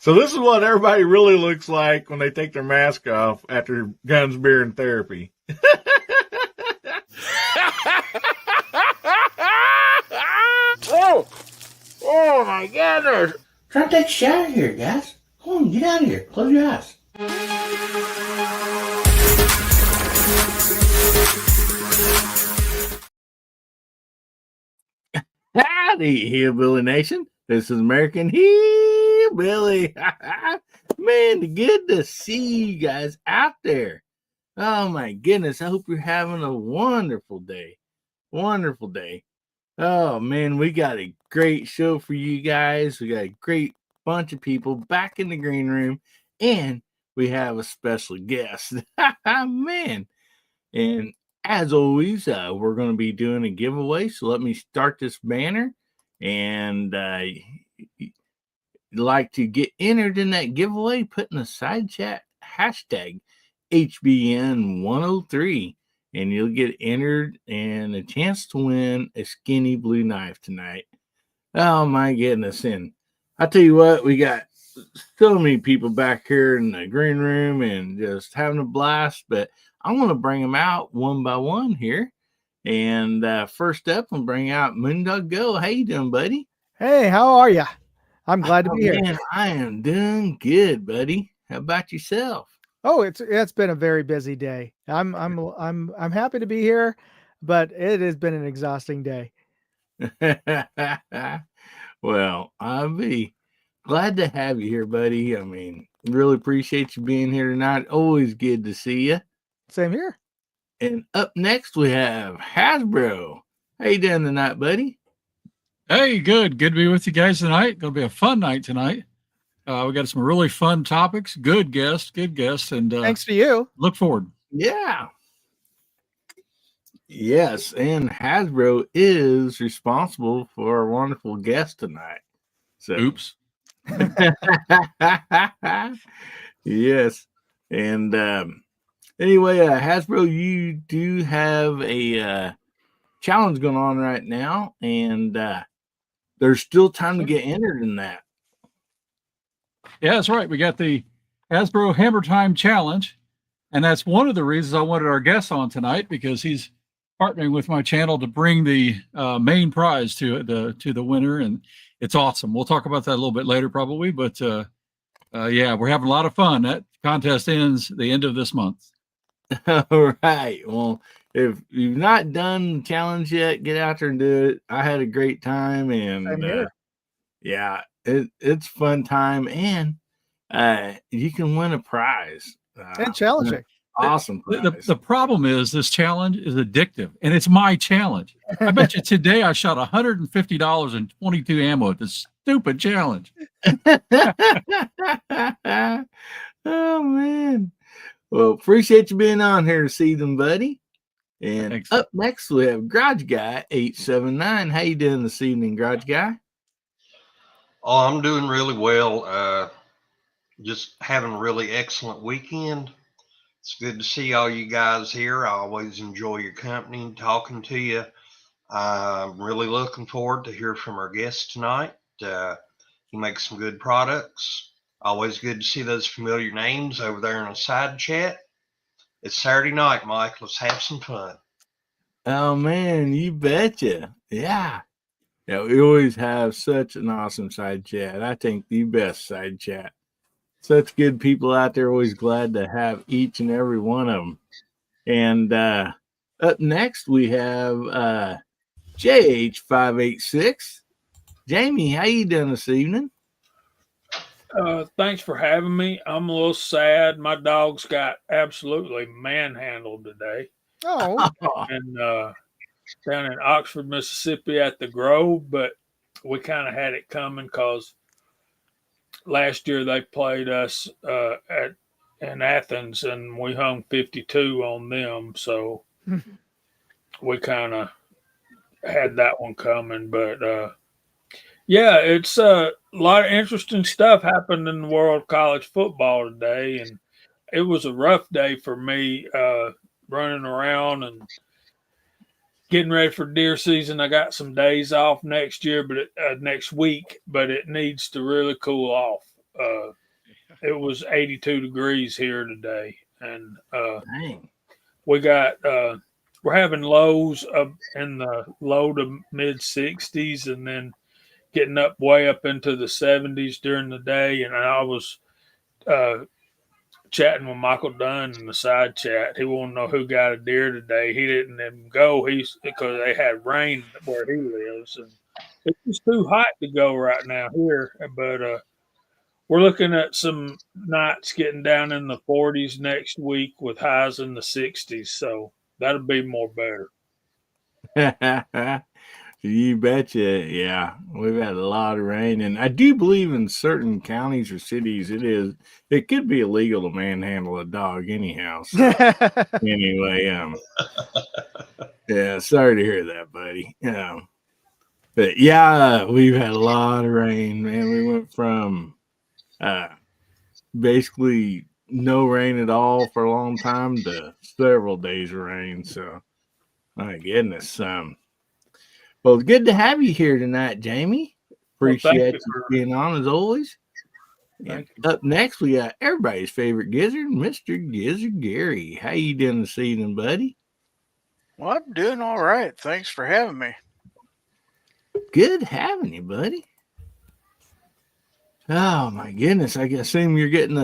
So this is what everybody really looks like when they take their mask off after guns, beer, and therapy. Oh my goodness. Try to take a shower here, guys. Come on, get out of here. Close your eyes. Howdy, Hillbilly Nation. This is American Hillbilly. Man, good to see you guys out there. Oh my goodness. I hope you're having a wonderful day. Wonderful day. Oh man, we got a great show for you guys. We got a great bunch of people back in the green room, and we have a special guest. Man. And as always, we're going to be doing a giveaway. So let me start this banner. And like to get entered in that giveaway, put in the side chat hashtag HBN103. And you'll get entered and a chance to win a skinny blue knife tonight. Oh my goodness. And I tell you what, we got so many people back here in the green room and just having a blast. But I'm going to bring them out one by one here. And first up, I'm bring out Moondog Go. How you doing, buddy? Hey, how are you? I'm glad to be here. Man, I am doing good, buddy. How about yourself? Oh, it's been a very busy day. I'm happy to be here, but it has been an exhausting day. Well, I'll be glad to have you here, buddy. I mean, really appreciate you being here tonight. Always good to see you. Same here. And up next, we have Hasbro. How you doing tonight, buddy? Hey, good. Good to be with you guys tonight. Going to be a fun night tonight. We got some really fun topics. Good guests, and thanks to you. Look forward. Yeah. Yes, and Hasbro is responsible for our wonderful guest tonight. So, oops. Yes, and anyway, Hasbro, you do have a challenge going on right now, and there's still time to get entered in that. Yeah, that's right. We got the Hasbro Hammer Time Challenge, and that's one of the reasons I wanted our guest on tonight, because he's partnering with my channel to bring the main prize to the winner, and it's awesome. We'll talk about that a little bit later probably, but yeah, we're having a lot of fun. That contest ends the end of this month. All right. Well, if you've not done the challenge yet, get out there and do it. I had a great time, and yeah, it's fun time, and you can win a prize. And challenging. Awesome. The problem is this challenge is addictive, and it's my challenge. I bet you today I shot $150 and 22 ammo at this stupid challenge. Oh man. Well, appreciate you being on here this evening, buddy. And thanks. Up next we have Garage Guy 879. How you doing this evening, Garage Guy? Oh, I'm doing really well. Just having a really excellent weekend. It's good to see all you guys here. I always enjoy your company and talking to you. I'm really looking forward to hear from our guest tonight. He makes some good products. Always good to see those familiar names over there in the side chat. It's Saturday night, Mike. Let's have some fun. Oh, man, you betcha. Yeah. Yeah, we always have such an awesome side chat. I think the best side chat. Such good people out there. Always glad to have each and every one of them. And up next, we have JH586. Jamie, how you doing this evening? Thanks for having me. I'm a little sad. My dogs got absolutely manhandled today. Oh. And down in Oxford, Mississippi at the Grove, but we kind of had it coming because last year they played us in Athens, and we hung 52 on them. So we kind of had that one coming. But yeah, it's a lot of interesting stuff happened in the world of college football today, and it was a rough day for me running around and getting ready for deer season. I got some days off next year, but next week, but it needs to really cool off. it was 82 degrees here today, and Dang. we got we're having lows up in the low to mid 60s, and then getting up way up into the 70s during the day. And I was uh, chatting with Michael Dunn in the side chat. He wanted to know who got a deer today. He didn't even go. He's because they had rain where he lives, and it's just too hot to go right now here. But we're looking at some nights getting down in the 40s next week with highs in the 60s. So that'll be more better. You betcha. Yeah, we've had a lot of rain, and I do believe in certain counties or cities it could be illegal to manhandle a dog anyhow. So anyway, yeah, sorry to hear that, buddy. But yeah, we've had a lot of rain, man. We went from basically no rain at all for a long time to several days of rain. So my goodness. Well, it's good to have you here tonight, Jamie. Well, thank Appreciate you you for being on as always. And thank you. up next, we got everybody's favorite gizzard, Mr. Gizzard Gary. How you doing this evening, buddy? Well, I'm doing all right. Thanks for having me. Good having you, buddy. Oh my goodness! I assume you're getting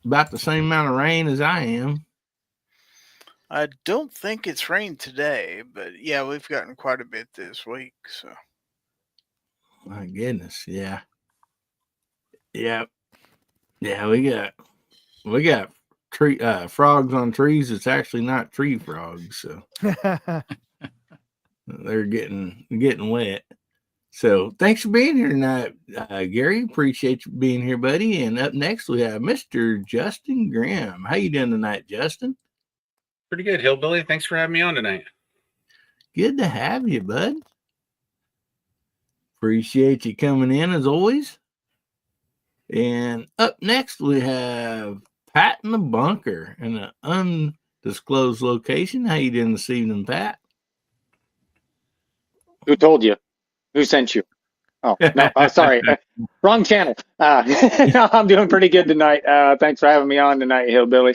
about the same amount of rain as I am. I don't think it's rained today, but yeah, we've gotten quite a bit this week. So My goodness, yeah, yeah, yeah. We got tree frogs on trees. It's actually not tree frogs, so they're getting wet. So thanks for being here tonight, Gary. Appreciate you being here, buddy. And up next we have Mr. Justin Graham. How you doing tonight, Justin? Pretty good, Hillbilly. Thanks for having me on tonight. Good to have you, bud. Appreciate you coming in as always. And up next we have Pat in the bunker in an undisclosed location. How you doing this evening, Pat? Who told you? Who sent you? Oh, no, sorry. Wrong channel. No, I'm doing pretty good tonight. Thanks for having me on tonight, Hillbilly.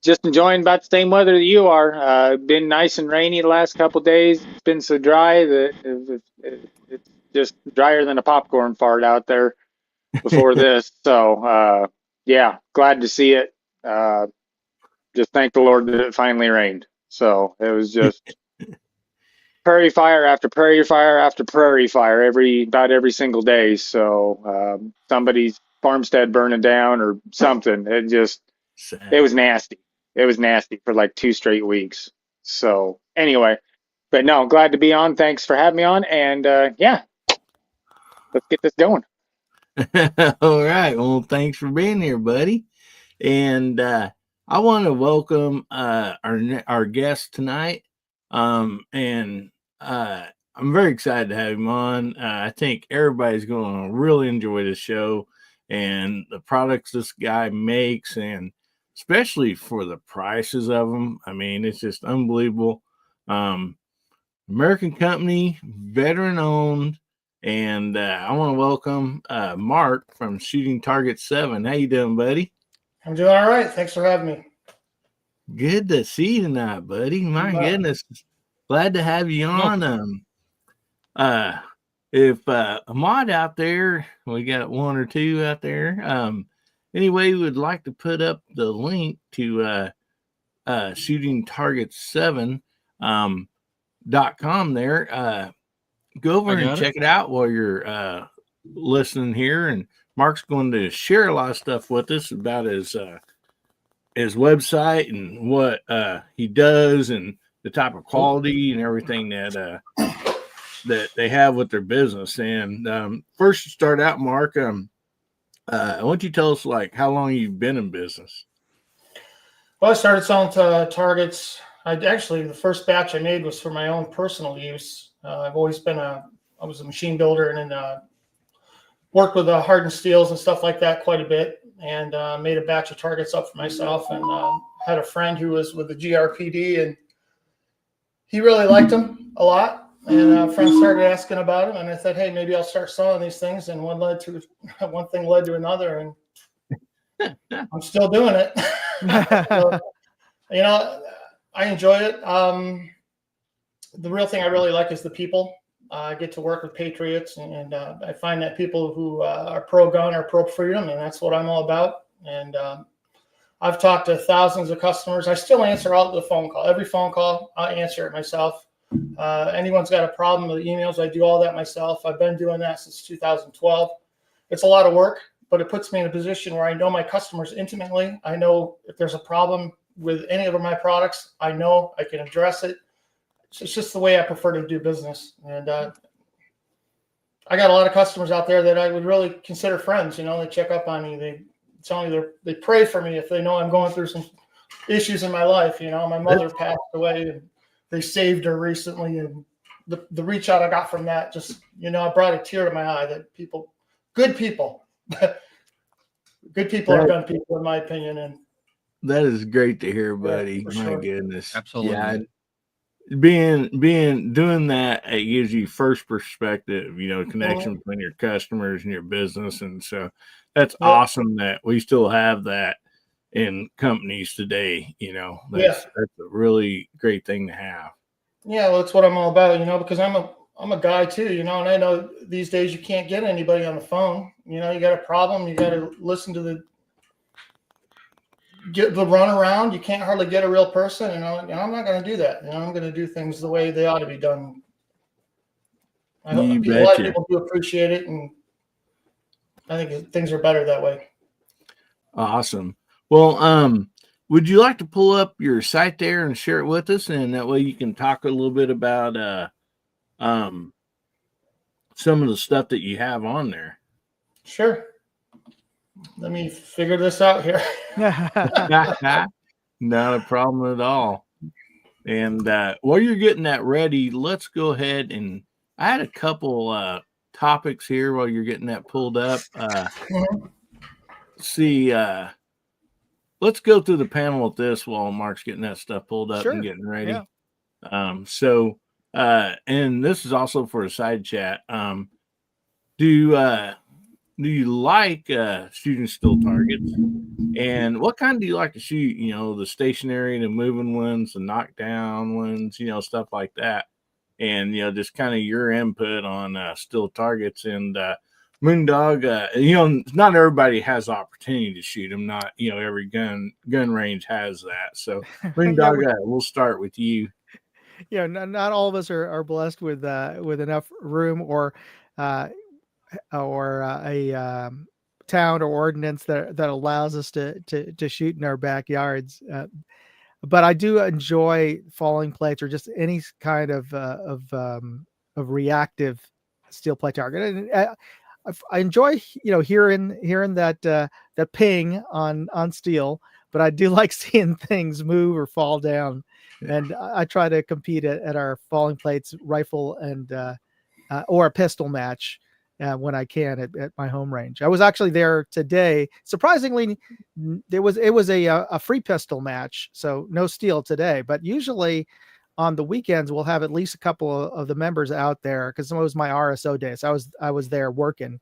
Just enjoying about the same weather that you are. Been nice and rainy the last couple of days. It's been so dry that it's just drier than a popcorn fart out there before this. So, yeah, glad to see it. Just thank the Lord that it finally rained. So it was just prairie fire after prairie fire after prairie fire about every single day. So somebody's farmstead burning down or something. It was nasty. It was nasty for like 2 straight weeks. So anyway, but no, glad to be on. Thanks for having me on. And yeah, let's get this going. All right. Well, thanks for being here, buddy. And I want to welcome our guest tonight. And I'm very excited to have him on. I think everybody's going to really enjoy this show and the products this guy makes, and especially for the prices of them. I mean, it's just unbelievable. American company, veteran owned, and I want to welcome Mark from Shooting Target 7. How you doing, buddy? I'm doing all right. Thanks for having me. Good to see you tonight, buddy. My goodness. Glad to have you on. If Ahmad out there, we got 1 or 2 out there. Anyway, we would like to put up the link to Shooting Target 7.com there. Go over and check it out while you're listening here. And Mark's going to share a lot of stuff with us about his website and what he does and the type of quality and everything that they have with their business. And first to start out, Mark, why don't you tell us like how long you've been in business? Well, I started selling targets. The first batch I made was for my own personal use. I've always been I was a machine builder and then worked with hardened steels and stuff like that quite a bit, and made a batch of targets up for myself, and had a friend who was with the GRPD, and he really liked them a lot. And friends started asking about them, and I said, hey, maybe I'll start selling these things. And one thing led to another, and I'm still doing it. So, I enjoy it. The real thing I really like is the people. I get to work with patriots, and I find that people who are pro-gun are pro-freedom, and that's what I'm all about. And I've talked to thousands of customers. I still answer all the phone call. Every phone call, I answer it myself. Anyone's got a problem with emails, I do all that myself. I've been doing that since 2012. It's a lot of work, but it puts me in a position where I know my customers intimately. I know if there's a problem with any of my products, I know I can address it. It's just the way I prefer to do business. And I got a lot of customers out there that I would really consider friends. They check up on me. They tell me they pray for me if they know I'm going through some issues in my life. My mother passed away, and they saved her recently, and the reach out I got from that just, I brought a tear to my eye that good people are gun people, in my opinion. And that is great to hear, buddy. Yeah, my sure. goodness. Absolutely. Yeah. Doing that, it gives you first perspective, connection between your customers and your business. And so that's awesome that we still have that in companies today. That's a really great thing to have. Yeah, well, that's what I'm all about, because I'm a guy too, and I know these days you can't get anybody on the phone. You got a problem, you got to listen to get the run around. You can't hardly get a real person, and I'm not going to do that. I'm going to do things the way they ought to be done. I hope a lot of people do appreciate it, and I think things are better that way. Awesome. Well, would you like to pull up your site there and share it with us, and that way you can talk a little bit about some of the stuff that you have on there? Sure. Let me figure this out here. Not a problem at all. And while you're getting that ready, let's go ahead and I had a couple topics here while you're getting that pulled up. Let's go through the panel with this while Mark's getting that stuff pulled up and getting ready. Yeah. And this is also for a side chat. Do you like shooting still targets? And what kind do you like to shoot? The stationary, the moving ones, the knockdown ones, stuff like that. And, just kind of your input on still targets. And Moondog, not everybody has the opportunity to shoot them. Not, every gun range has that. So, Moondog, we'll start with you. Not all of us are blessed with enough room or a town or ordinance that allows us to shoot in our backyards. But I do enjoy falling plates or just any kind of reactive steel plate target. And I enjoy hearing that ping on steel, but I do like seeing things move or fall down. And I try to compete at our falling plates rifle and or a pistol match when I can at my home range. I was actually there today. Surprisingly, it was a free pistol match, so no steel today. But usually on the weekends we'll have at least a couple of the members out there because it was my RSO day, so I was there working.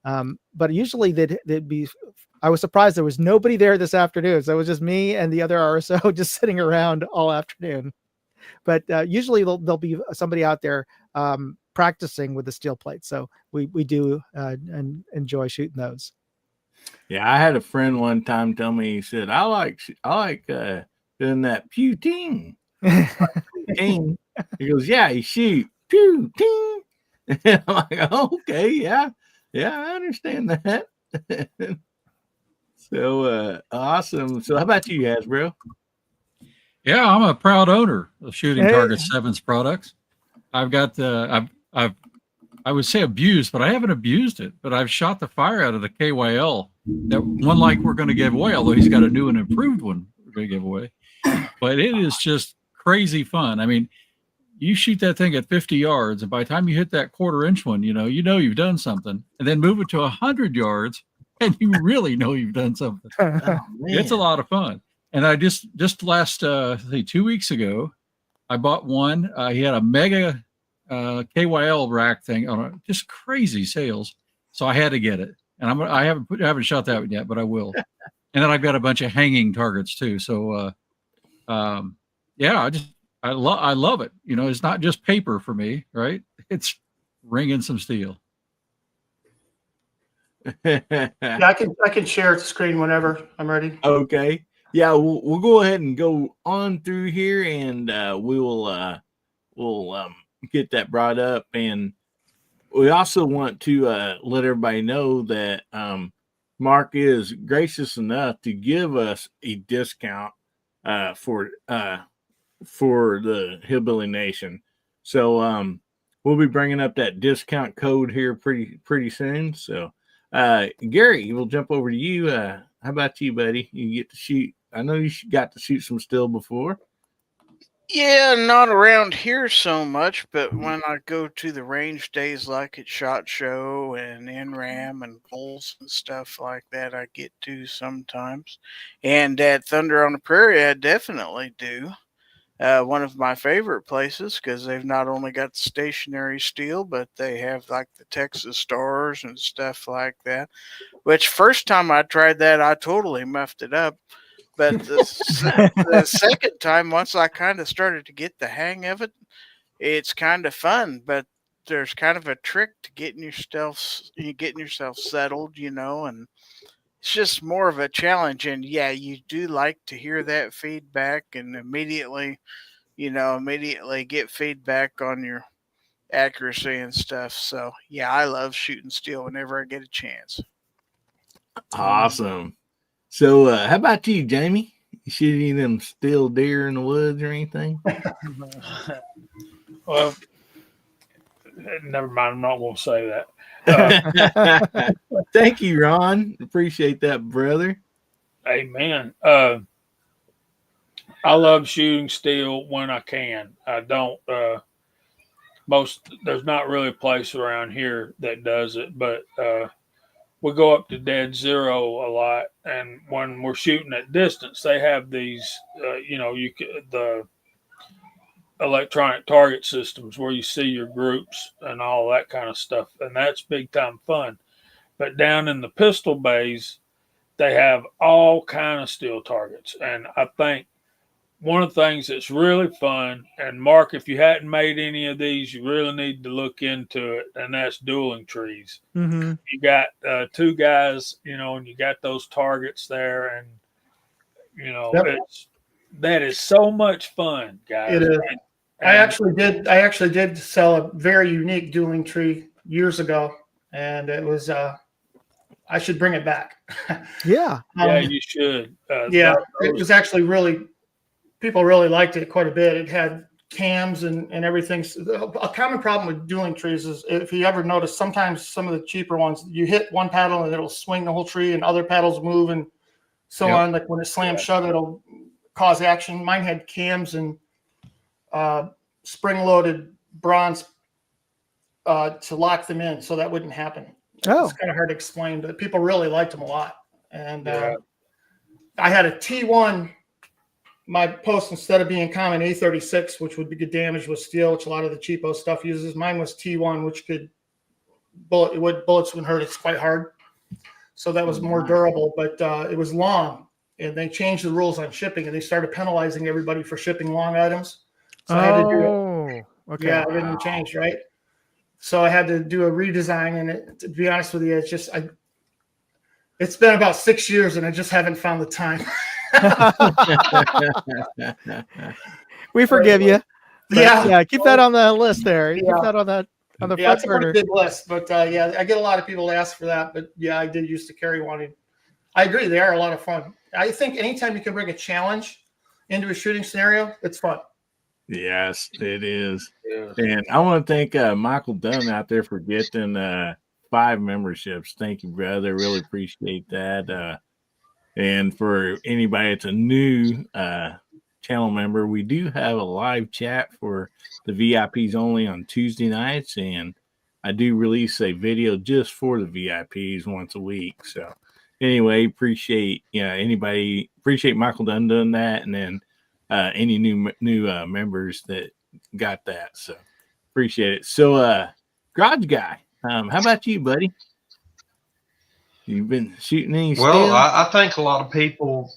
But usually they'd be. I was surprised there was nobody there this afternoon, so it was just me and the other RSO just sitting around all afternoon. But usually there'll be somebody out there practicing with the steel plates, so we do and enjoy shooting those. Yeah, I had a friend one time tell me, he said, I like doing that pew ting. Ting. He goes, yeah, you shoot pew ting. And I'm like, oh, okay, yeah, I understand that. So awesome. So how about you, Hasbro? Yeah, I'm a proud owner of Shooting Target 7's products. I've got I would say abused, but I haven't abused it. But I've shot the fire out of the KYL, that one like we're going to give away, although he's got a new and improved one we're going to give away. But it is just crazy fun. I mean, you shoot that thing at 50 yards, and by the time you hit that 1/4 inch one, you've done something, and then move it to 100 yards, and you really know you've done something. Oh, it's a lot of fun. And I just last 2 weeks ago, I bought one. He had a mega KYL rack thing on just crazy sales. So I had to get it, and I haven't shot that one yet, but I will. And then I've got a bunch of hanging targets too. So yeah, I love it. You know, it's not just paper for me, right? It's ringing some steel. Yeah, I can share the screen whenever I'm ready. Okay. Yeah, we'll go ahead and go on through here, and we'll get that brought up. And we also want to let everybody know that Mark is gracious enough to give us a discount for the Hillbilly Nation. So we'll be bringing up that discount code here pretty soon. So Gary, we'll jump over to you. How about you, buddy? You get to shoot. I know you got to shoot some still before. Yeah, not around here so much, but when I go to the range days like at SHOT Show and NRAM and polls and stuff like that, I get to sometimes. And at Thunder on the Prairie, I definitely do. One of my favorite places because they've not only got stationary steel, but they have like the Texas Stars and stuff like that. Which first time I tried that, I totally muffed it up. But the second time, once I kind of started to get the hang of it, it's kind of fun. But there's kind of a trick to getting yourself settled, you know, and it's just more of a challenge. And yeah, you do like to hear that feedback and immediately get feedback on your accuracy and stuff. So yeah, I love shooting steel whenever I get a chance. Awesome. So how about you, Jamie? You shooting them still deer in the woods or anything? Well, never mind. I'm not going to say that. Thank you, Ron. Appreciate that, brother. Amen. I love shooting steel when I can. I don't. There's not really a place around here that does it, but we go up to dead zero a lot. And when we're shooting at distance, they have these, the electronic target systems where you see your groups and all that kind of stuff, and that's big time fun. But down in the pistol bays, they have all kind of steel targets, and I think one of the things that's really fun, and Mark, if you hadn't made any of these, you really need to look into it, and that's dueling trees. Mm-hmm. You got two guys, and you got those targets there, and Yep. that is so much fun, guys. It is. I actually did sell a very unique dueling tree years ago, and it was I should bring it back. Yeah. Yeah, you should. It was actually people really liked it quite a bit. It had cams and everything. So a common problem with dueling trees is, if you ever notice, sometimes some of the cheaper ones, you hit one paddle and it'll swing the whole tree, and other paddles move and so on. Like when it slams shut, it'll cause action. Mine had cams and spring-loaded bronze to lock them in, so that wouldn't happen. Oh. It's kind of hard to explain, but people really liked them a lot. And I had a T1. My post, instead of being common A36, which would get damaged with steel, which a lot of the cheapo stuff uses, mine was T1, which bullets wouldn't hurt. It's quite hard, so that was more durable. But it was long, and they changed the rules on shipping, and they started penalizing everybody for shipping long items. So I had to do it. Okay. Yeah, everything changed, right? So I had to do a redesign, and to be honest with you, it's been about 6 years, and I just haven't found the time. We forgive you. Yeah, keep that on the list there. Keep that on the front it's a burner. pretty big list, but I get a lot of people to ask for that. But yeah, I did used to carry one. I agree, they are a lot of fun. I think anytime you can bring a challenge into a shooting scenario, it's fun. Yes, it is. Yeah. And I want to thank Michael Dunn out there for getting 5 memberships. Thank you, brother. Really appreciate that. And for anybody that's a new channel member, we do have a live chat for the VIPs only on Tuesday nights, and I do release a video just for the VIPs once a week. So anyway, appreciate Michael Dunn doing that, and then any new members that got that. So Appreciate it. So, Garage Guy, how about you, buddy? You've been shooting any Well, steel? I think a lot of people.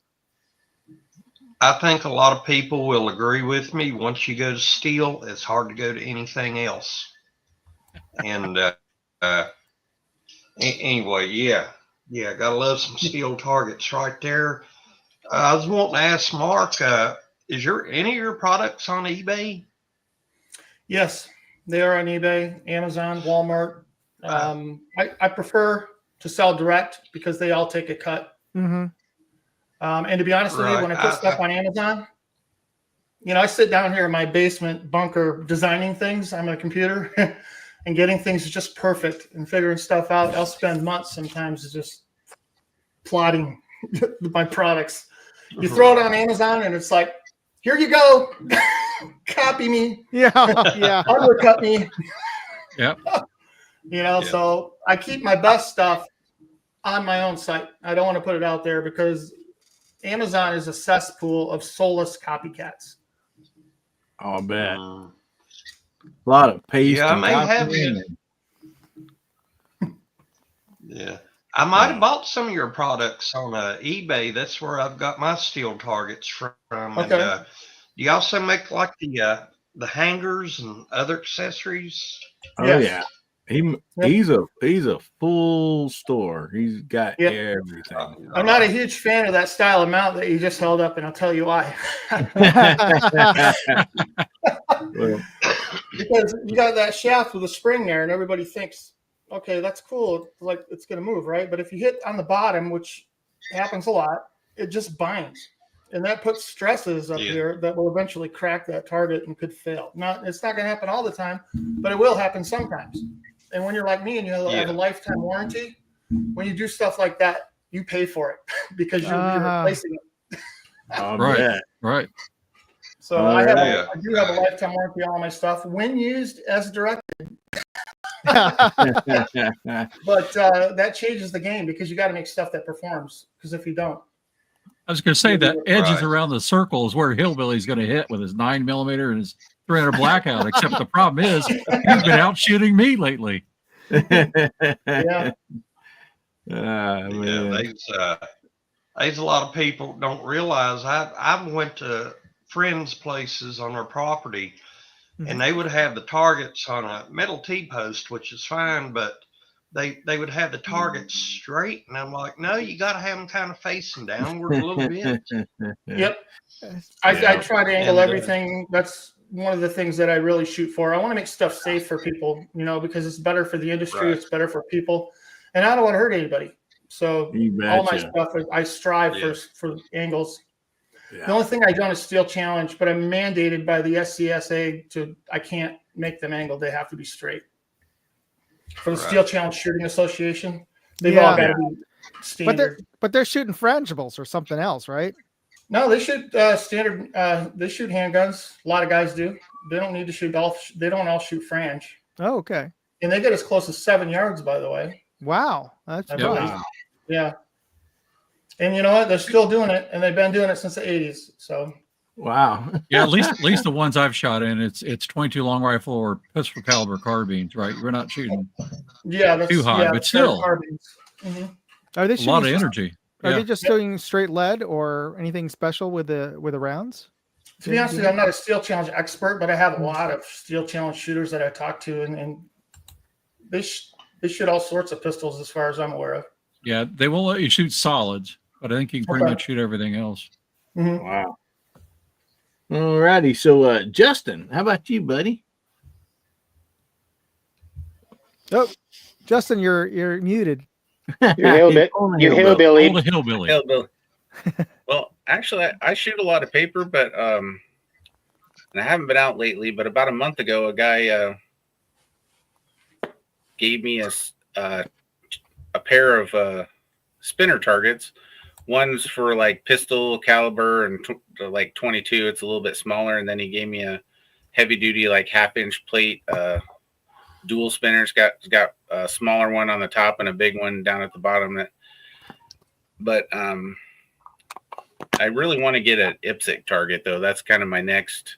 I think a lot of people will agree with me. Once you go to steel, it's hard to go to anything else. And uh, anyway, yeah, gotta love some steel targets right there. I was wanting to ask Mark, is any of your products on eBay? Yes, they are on eBay, Amazon, Walmart. I prefer to sell direct because they all take a cut. Mm-hmm. And to be honest with you, Right. when I put stuff on Amazon, I sit down here in my basement bunker designing things on my computer and getting things just perfect and figuring stuff out. I'll spend months sometimes just plotting my products. You throw it on Amazon and it's like, here you go. Copy me. Yeah. Yeah. Undercut me. Yep. So I keep my best stuff on my own site. I don't want to put it out there because Amazon is a cesspool of soulless copycats. I'll bet. A lot of paste. Yeah, I and may have copying. Yeah. I might have bought some of your products on eBay. That's where I've got my steel targets from. Okay. And do you also make like the hangers and other accessories? Oh Yes. yeah. He's a full store. He's got Yep. everything. I'm not a huge fan of that style of mount that you just held up, and I'll tell you why. Well, Because you got that shaft with a spring there, and everybody thinks, okay, that's cool. Like it's going to move, right? But if you hit on the bottom, which happens a lot, it just binds. And that puts stresses up here that will eventually crack that target and could fail. It's not going to happen all the time, but it will happen sometimes. And when you're like me and you have a lifetime warranty, when you do stuff like that, you pay for it because you're replacing it. Right. So I do have a lifetime warranty on all my stuff when used as directed. But that changes the game because you got to make stuff that performs. Because if you don't, I was going to say that edges around the circle is where Hillbilly's going to hit with his 9mm and his 300 blackout. Except the problem is he's been out shooting me lately. Yeah. There's a lot of people don't realize. I went to friends' places on their property, and they would have the targets on a metal T-post, which is fine, but they would have the targets straight, and I'm like, no, you got to have them kind of facing downward a little bit. Yep. I try to angle everything. That's one of the things that I really shoot for. I want to make stuff safe for people, because it's better for the industry. It's better for people, and I don't want to hurt anybody. So all my stuff, I strive for angles. Yeah. The only thing I don't is steel challenge, but I'm mandated by the SCSA I can't make them angled. They have to be straight. For the Steel Challenge Shooting Association, they've all got to be standard. But they're shooting frangibles or something else, right? No, they shoot standard. They shoot handguns. A lot of guys do. They don't need to shoot they don't all shoot frange. Oh, okay. And they get as close as 7 yards, by the way. Wow, that's wow. Yeah. And you know what? They're still doing it, and they've been doing it since the 80s. So. Wow. Yeah, at least the ones I've shot in, it's 22 long rifle or pistol caliber carbines, right? We're not shooting too high, but still. Mm-hmm. Are they shooting a lot of energy? Are they just doing straight lead or anything special with the rounds? To be honest with you, I'm not a steel challenge expert, but I have a lot of steel challenge shooters that I talk to, and they shoot all sorts of pistols as far as I'm aware of. Yeah, they won't let you shoot solids, but I think you can pretty much shoot everything else. Mm-hmm. Wow. All righty. So, Justin, how about you, buddy? Oh, Justin, you're muted. You're hillbilly. Hillbilly. Well, actually, I shoot a lot of paper, but and I haven't been out lately. But about a month ago, a guy gave me a pair of spinner targets. One's for like pistol caliber and like 22. It's a little bit smaller, and then he gave me a heavy duty like 1/2-inch plate dual spinners. Got a smaller one on the top and a big one down at the bottom. But I really want to get an IPSC target though. That's kind of my next.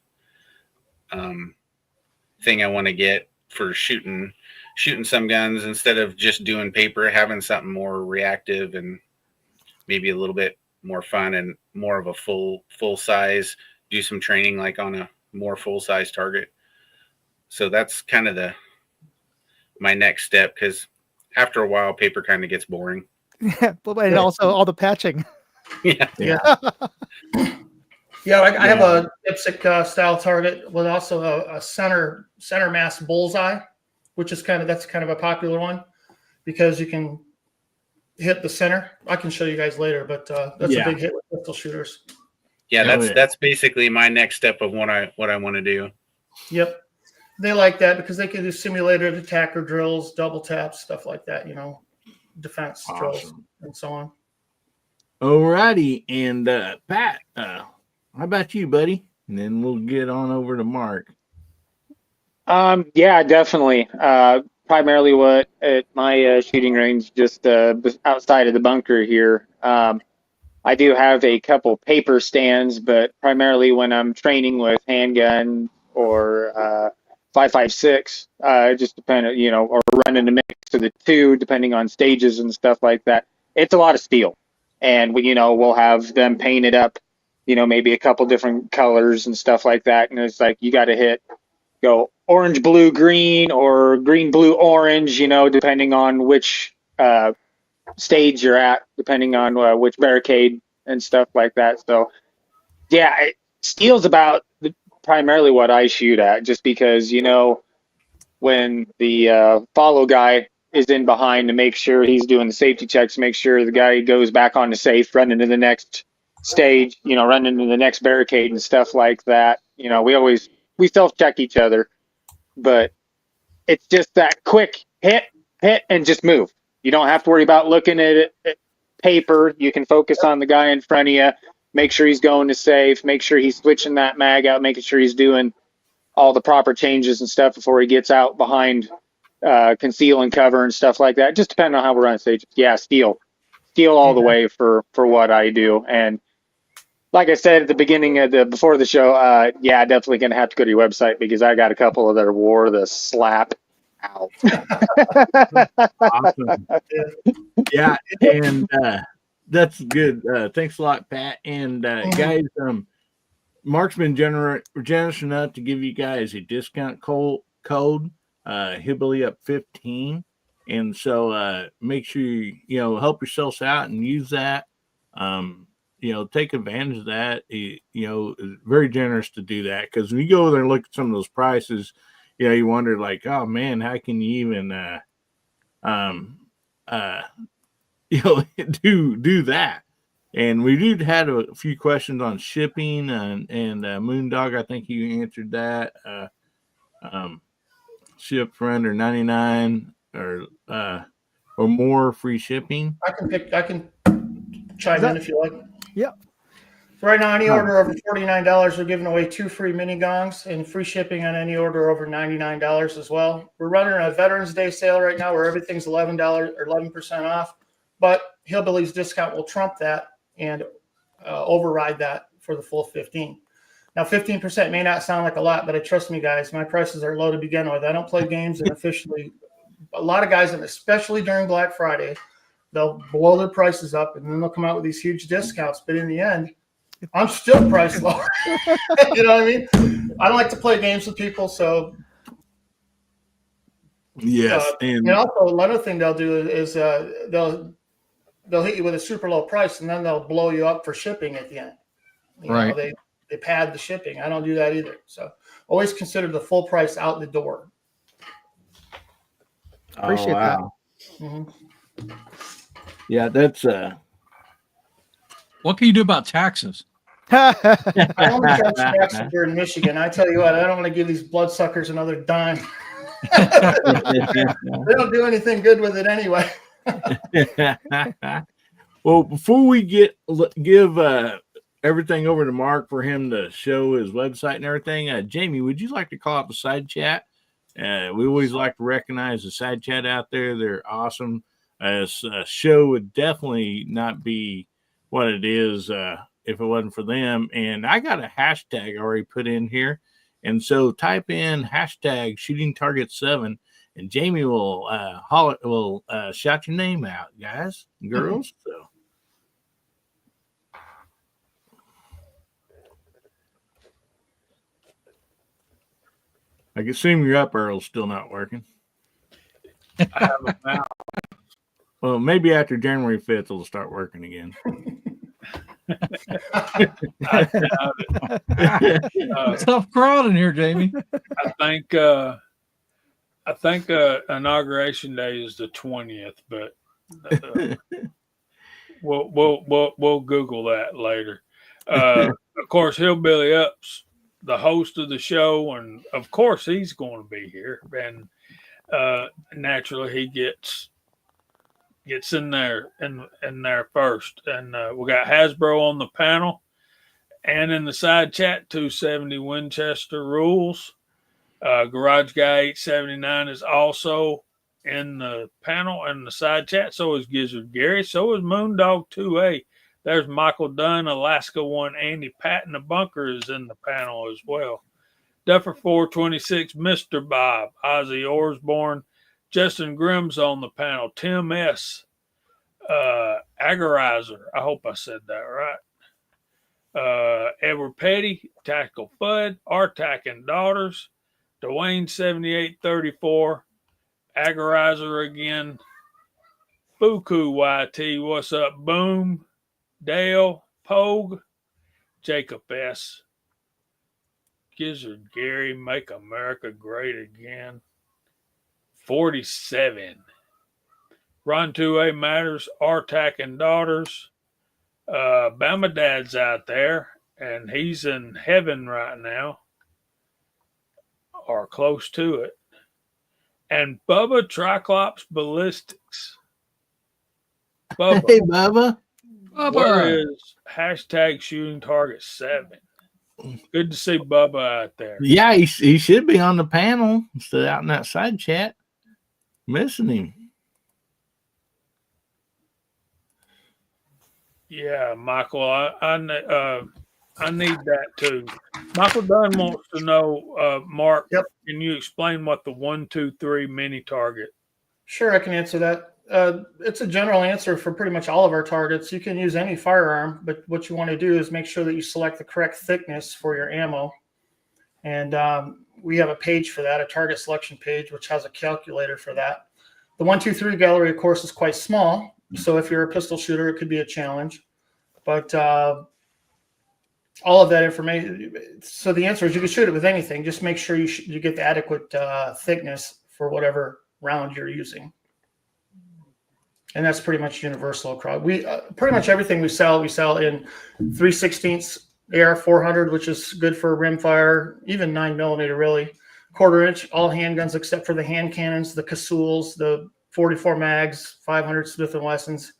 thing I want to get for shooting some guns instead of just doing paper, having something more reactive and maybe a little bit more fun and more of a full size, do some training like on a more full size target. So that's kind of my next step, because after a while paper kind of gets boring. And also all the patching. Yeah. I have a dipstick style target with also a center mass bullseye, which is that's kind of a popular one because you can hit the center. I can show you guys later, but that's a big hit with pistol shooters. Yeah, that's basically my next step of what I want to do. Yep. They like that because they can do simulated attacker drills, double taps, stuff like that, defense drills and so on. Alrighty, and Pat, how about you, buddy? And then we'll get on over to Mark. Yeah, definitely. Primarily what at my shooting range, just outside of the bunker here. I do have a couple paper stands, but primarily when I'm training with handgun or 5.56, just depending, or running a mix of the two, depending on stages and stuff like that. It's a lot of steel, and we'll have them painted up, maybe a couple different colors and stuff like that. And it's like you got to go orange, blue, green, or green, blue, orange, depending on which stage you're at, depending on which barricade and stuff like that. So, yeah, steel's about primarily what I shoot at, just because, when the follow guy is in behind to make sure he's doing the safety checks, make sure the guy goes back on the safe, running to the next stage, running to the next barricade and stuff like that. We self-check each other, but it's just that quick hit, and just move. You don't have to worry about looking at it, paper. You can focus on the guy in front of you, make sure he's going to safe, make sure he's switching that mag out, making sure he's doing all the proper changes and stuff before he gets out behind conceal and cover and stuff like that. Just depending on how we're running stages. Yeah, steel all the way for what I do. And like I said at the beginning of before the show, definitely gonna have to go to your website because I got a couple that wore the slap out. Awesome. Yeah, and that's good. Thanks a lot, Pat. And guys, Mark's been generous enough to give you guys a discount code, Hillbillyup 15. And so make sure you help yourselves out and use that. Take advantage of that. Very generous to do that, because when you go there and look at some of those prices, you wonder like, oh man, how can you even do that? And we did had a few questions on shipping and Moondog. I think you answered that. Ship for under 99 or more, free shipping. I can chime in if you like. Yeah. So right now, any order over $49, we're giving away 2 free mini gongs and free shipping on any order over $99 as well. We're running a Veterans Day sale right now where everything's $11 or 11% off, but Hillbilly's discount will trump that and override that for the full 15. Now, 15% may not sound like a lot, but trust me, guys, my prices are low to begin with. I don't play games, and officially, a lot of guys, and especially during Black Friday, they'll blow their prices up, and then they'll come out with these huge discounts. But in the end, I'm still priced lower. You know what I mean? I don't like to play games with people, so yes. And also another thing they'll do is they'll hit you with a super low price, and then they'll blow you up for shipping at the end. Right. They pad the shipping. I don't do that either. So always consider the full price out the door. Appreciate that. Mm-hmm. Yeah, that's What can you do about taxes? I only charge taxes here in Michigan. I tell you what, I don't want to give these bloodsuckers another dime. They don't do anything good with it anyway. Well, before we give everything over to Mark for him to show his website and everything, Jamie, would you like to call up the side chat? We always like to recognize the side chat out there. They're awesome. A show would definitely not be what it is if it wasn't for them. And I got a hashtag already put in here. And so type in hashtag shooting target 7 and Jamie will shout your name out, guys and girls. So I can assume your up arrow's still not working. I have a mouth. Well, maybe after January 5th it'll start working again. I doubt it. Tough crowd in here, Jamie. I think inauguration day is the 20th, but we'll Google that later. Of course, Hillbillyup's the host of the show, and of course he's going to be here, and naturally he gets in there first, and we got Hasbro on the panel, and in the side chat 270 Winchester rules. Garage Guy 879 is also in the panel and the side chat. So is Gizzard Gary. So is Moondog 2A. There's Michael Dunn, Alaska 1. Andy Patton, the bunker, is in the panel as well. Duffer 426, Mr. Bob, Ozzy Osborne, Justin Grimm's on the panel. Tim S. Agorizer. I hope I said that right. Edward Petty, Tactical Fudd, Artac and Daughters. Dwayne 7834, Agorizer again, Fuku YT, what's up? Boom, Dale, Pogue, Jacob S, Gizzard Gary, Make America Great Again, 47, Ron 2A Matters, Artac and Daughters, Bama Dad's out there, and he's in heaven right now. Or close to it. And Bubba Triclops Ballistics. Bubba. Hey, Bubba. Where is hashtag shooting target 7? Good to see Bubba out there. Yeah, he should be on the panel instead of out in that side chat. Missing him. Yeah, Michael, I need that too. Michael Dunn wants to know, Mark, Can you explain what the 1, 2, 3 mini target? Sure, I can answer that. It's a general answer for pretty much all of our targets. You can use any firearm, but what you want to do is make sure that you select the correct thickness for your ammo. And we have a page for that, a target selection page, which has a calculator for that. The 1, 2, 3 gallery, of course, is quite small. So if you're a pistol shooter, it could be a challenge. But all of that information. So the answer is you can shoot it with anything. Just make sure you get the adequate thickness for whatever round you're using. And that's pretty much universal across. We pretty much everything we sell in 3/16 AR 400, which is good for rimfire, even 9mm really. 1/4 inch, all handguns except for the hand cannons, the Casuls, the 44 mags, 500 Smith & Wessons.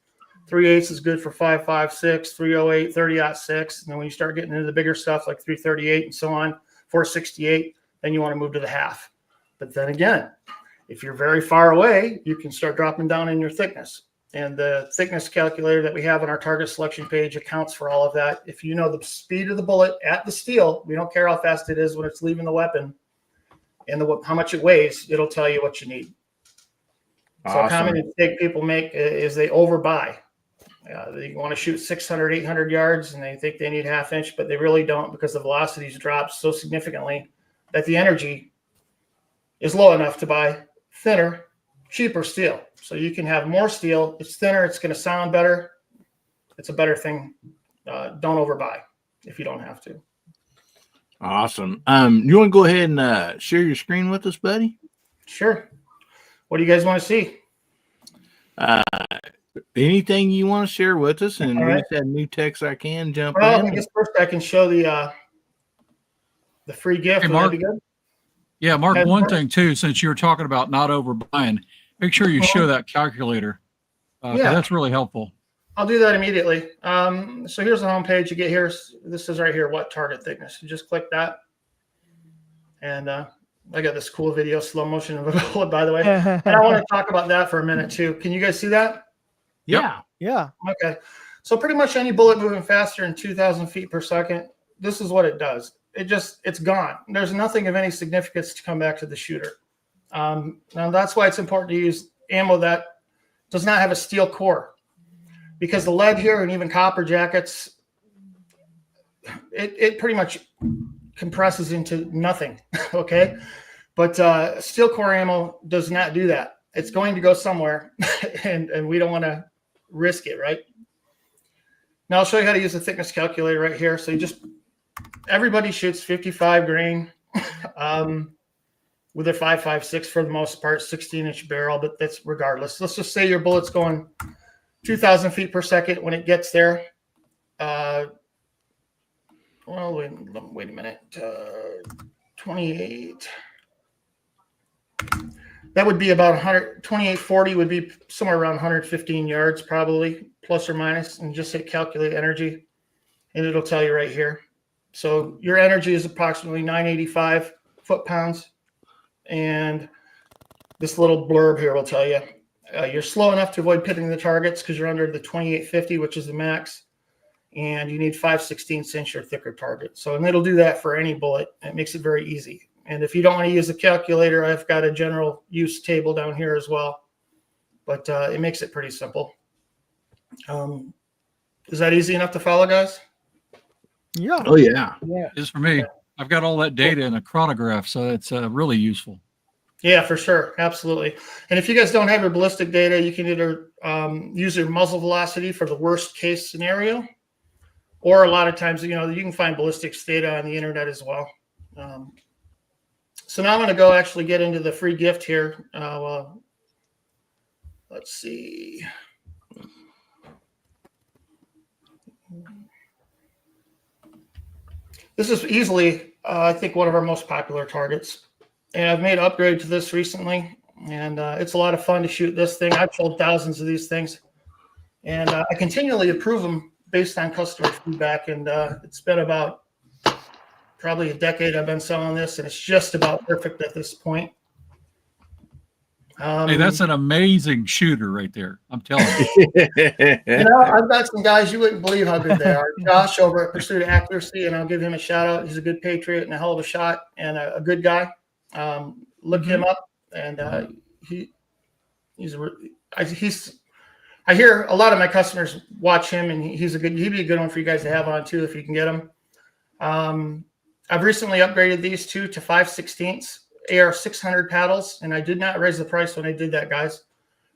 3/8 is good for 5.56, 308, 30-06. And then when you start getting into the bigger stuff like 338 and so on, 468, then you want to move to the half. But then again, if you're very far away, you can start dropping down in your thickness. And the thickness calculator that we have on our target selection page accounts for all of that. If you know the speed of the bullet at the steel, we don't care how fast it is when it's leaving the weapon and how much it weighs, it'll tell you what you need. Awesome. So a common mistake people make is they overbuy. They want to shoot 600, 800 yards, and they think they need 1/2 inch, but they really don't because the velocities drop so significantly that the energy is low enough to buy thinner, cheaper steel. So you can have more steel. It's thinner. It's going to sound better. It's a better thing. Don't overbuy if you don't have to. Awesome. You want to go ahead and share your screen with us, buddy? Sure. What do you guys want to see? Anything you want to share with us, and we just had new text I can jump in. I guess first I can show the free gift. Hey, Mark. Yeah, Mark, one thing too, since you were talking about not overbuying, make sure you show that calculator. Yeah, that's really helpful. I'll do that immediately. So here's the home page. You get here. This is right here. What target thickness? You just click that, and I got this cool video, slow motion of a bullet, by the way. And I want to talk about that for a minute too. Can you guys see that? Yeah. Yeah. Okay. So pretty much any bullet moving faster than 2,000 feet per second, this is what it does. it's gone. There's nothing of any significance to come back to the shooter. Now that's why it's important to use ammo that does not have a steel core, because the lead here and even copper jackets, it pretty much compresses into nothing. Okay. But steel core ammo does not do that. It's going to go somewhere and we don't want to risk it, right? Now I'll show you how to use the thickness calculator right here. So everybody shoots 55 grain with a 5.56 for the most part, 16-inch barrel, but that's regardless. Let's just say your bullet's going 2,000 feet per second when it gets there. Well, wait a minute. 28. That would be about 100. 2840 would be somewhere around 115 yards, probably, plus or minus. And just hit calculate energy, and it'll tell you right here. So your energy is approximately 985 foot-pounds. And this little blurb here will tell you you're slow enough to avoid hitting the targets because you're under the 2850, which is the max. And you need 5/16 inch or thicker target. So, and it'll do that for any bullet. It makes it very easy. And if you don't want to use a calculator, I've got a general use table down here as well. But it makes it pretty simple. Is that easy enough to follow, guys? Yeah. Oh yeah. It is for me. I've got all that data in a chronograph, so it's really useful. Yeah, for sure. Absolutely. And if you guys don't have your ballistic data, you can either use your muzzle velocity for the worst case scenario, or a lot of times, you can find ballistics data on the internet as well. So now I'm going to go actually get into the free gift here. Let's see. This is easily, I think, one of our most popular targets. And I've made an upgrade to this recently. And it's a lot of fun to shoot this thing. I've sold thousands of these things. And I continually improve them based on customer feedback. And it's been about probably a decade I've been selling this. And it's just about perfect at this point. Hey, that's an amazing shooter right there. I'm telling you. I've got some guys you wouldn't believe how good they are. Josh over at Pursuit of Accuracy, and I'll give him a shout out. He's a good patriot and a hell of a shot and a good guy. Look him up, and I hear a lot of my customers watch him, and he'd be a good one for you guys to have on too if you can get him. I've recently upgraded these two to 5/16 AR 600 paddles, and I did not raise the price when I did that, guys.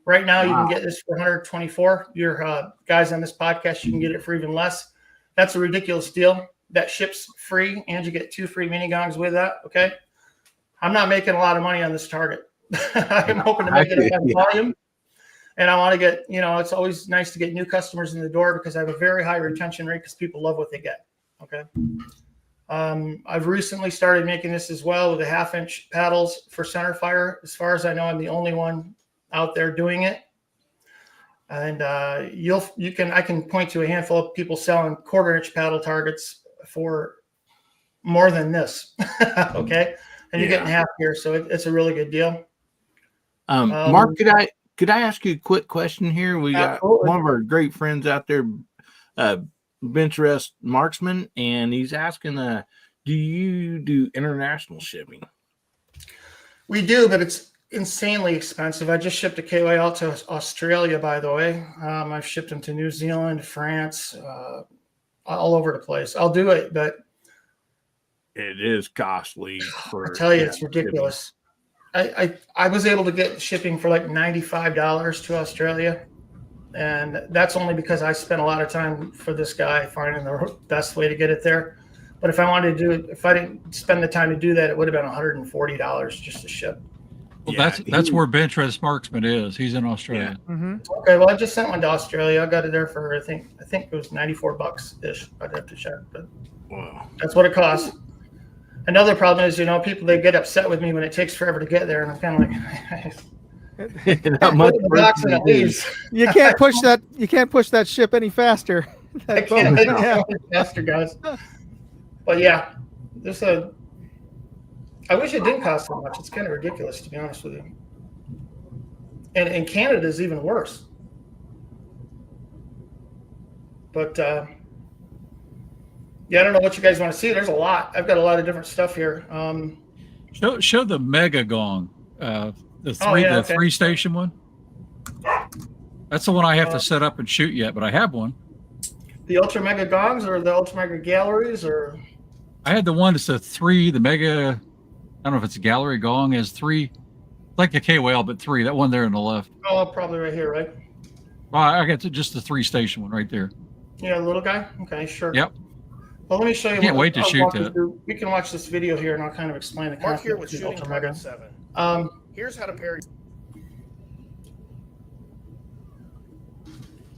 Right now, you can get this for 124. Your guys on this podcast, you can get it for even less. That's a ridiculous deal. That ships free, and you get 2 free mini gongs with that. Okay, I'm not making a lot of money on this target. I'm hoping to make it up on volume, and I want to get. It's always nice to get new customers in the door because I have a very high retention rate because people love what they get. Okay. I've recently started making this as well with the 1/2-inch paddles for center fire. As far as I know, I'm the only one out there doing it. And I can point to a handful of people selling 1/4-inch paddle targets for more than this. Okay, and you're getting half here, so it's a really good deal. Mark, could I ask you a quick question here? We got one of our great friends out there, bench rest marksman, and he's asking, do you do international shipping? We do, but it's insanely expensive. I just shipped a KY out to Australia, by the way. I've shipped them to New Zealand, France, all over the place. I'll do it, but it is costly. I tell you, it's ridiculous. I was able to get shipping for like $95 to Australia. And that's only because I spent a lot of time for this guy finding the best way to get it there. But if I wanted to do it, if I didn't spend the time to do that, it would have been $140 just to ship. Well, that's where Bench Rest Marksman is. He's in Australia. Yeah. Mm-hmm. Okay, well, I just sent one to Australia. I got it there for I think it was $94 ish. I'd have to check, but that's what it costs. Another problem is, people, they get upset with me when it takes forever to get there, and I'm kind of like, not much you can't push that. You can't push that ship any faster. I can't make it faster, guys. But yeah, I wish it didn't cost so much. It's kind of ridiculous, to be honest with you. And in Canada is even worse. But Yeah, I don't know what you guys want to see. There's a lot. I've got a lot of different stuff here. Show the mega gong, the okay. 3-station one. That's the one I have to set up and shoot yet, but I have one. The ultra mega gongs or the ultra mega galleries, or I had the one that's the mega. I don't know if it's a gallery gong, has 3, like a KOL, but 3. That one there on the left. oh, probably right here, right? Well, I got just the 3-station one right there. Yeah, the little guy. Okay, sure. Yep. Well, let me show you. Can't wait to shoot that. We can watch this video here, and I'll kind of explain the Mark concept here with of the shooting ultra mega. target 7. Here's how to pair.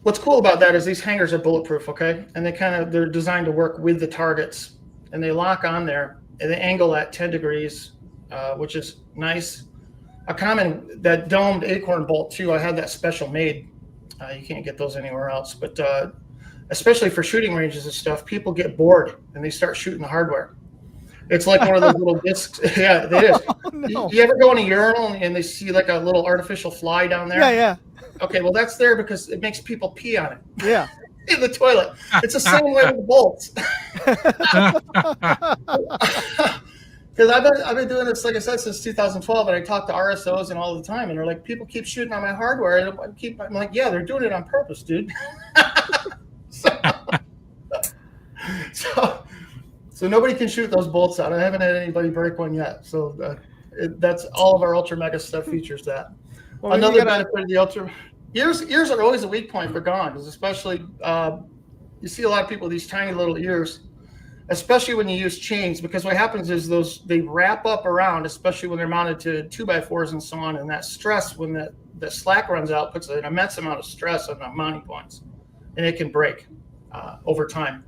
What's cool about that is these hangers are bulletproof, okay? And they're designed to work with the targets, and they lock on there, and they angle at 10 degrees, which is nice. That domed acorn bolt too, I had that special made. You can't get those anywhere else, but especially for shooting ranges and stuff, people get bored and they start shooting the hardware. It's like one of those little discs. Yeah, it is. Oh, no. You ever go in a urinal and they see like a little artificial fly down there? Yeah. Okay, well that's there because it makes people pee on it. Yeah. In the toilet. It's the same way with the bolts. Because I've been doing this, like I said, since 2012, and I talk to RSOs and all the time, and they're like, people keep shooting on my hardware, and I'm like, yeah, they're doing it on purpose, dude. So nobody can shoot those bolts out. I haven't had anybody break one yet. So that's all of our ultra mega stuff features that. Well, Another benefit of the ultra ears are always a weak point for gongs, especially you see a lot of people with these tiny little ears, especially when you use chains, because what happens is they wrap up around, especially when they're mounted to 2x4s and so on, and that stress when the slack runs out puts an immense amount of stress on the mounting points, and it can break over time.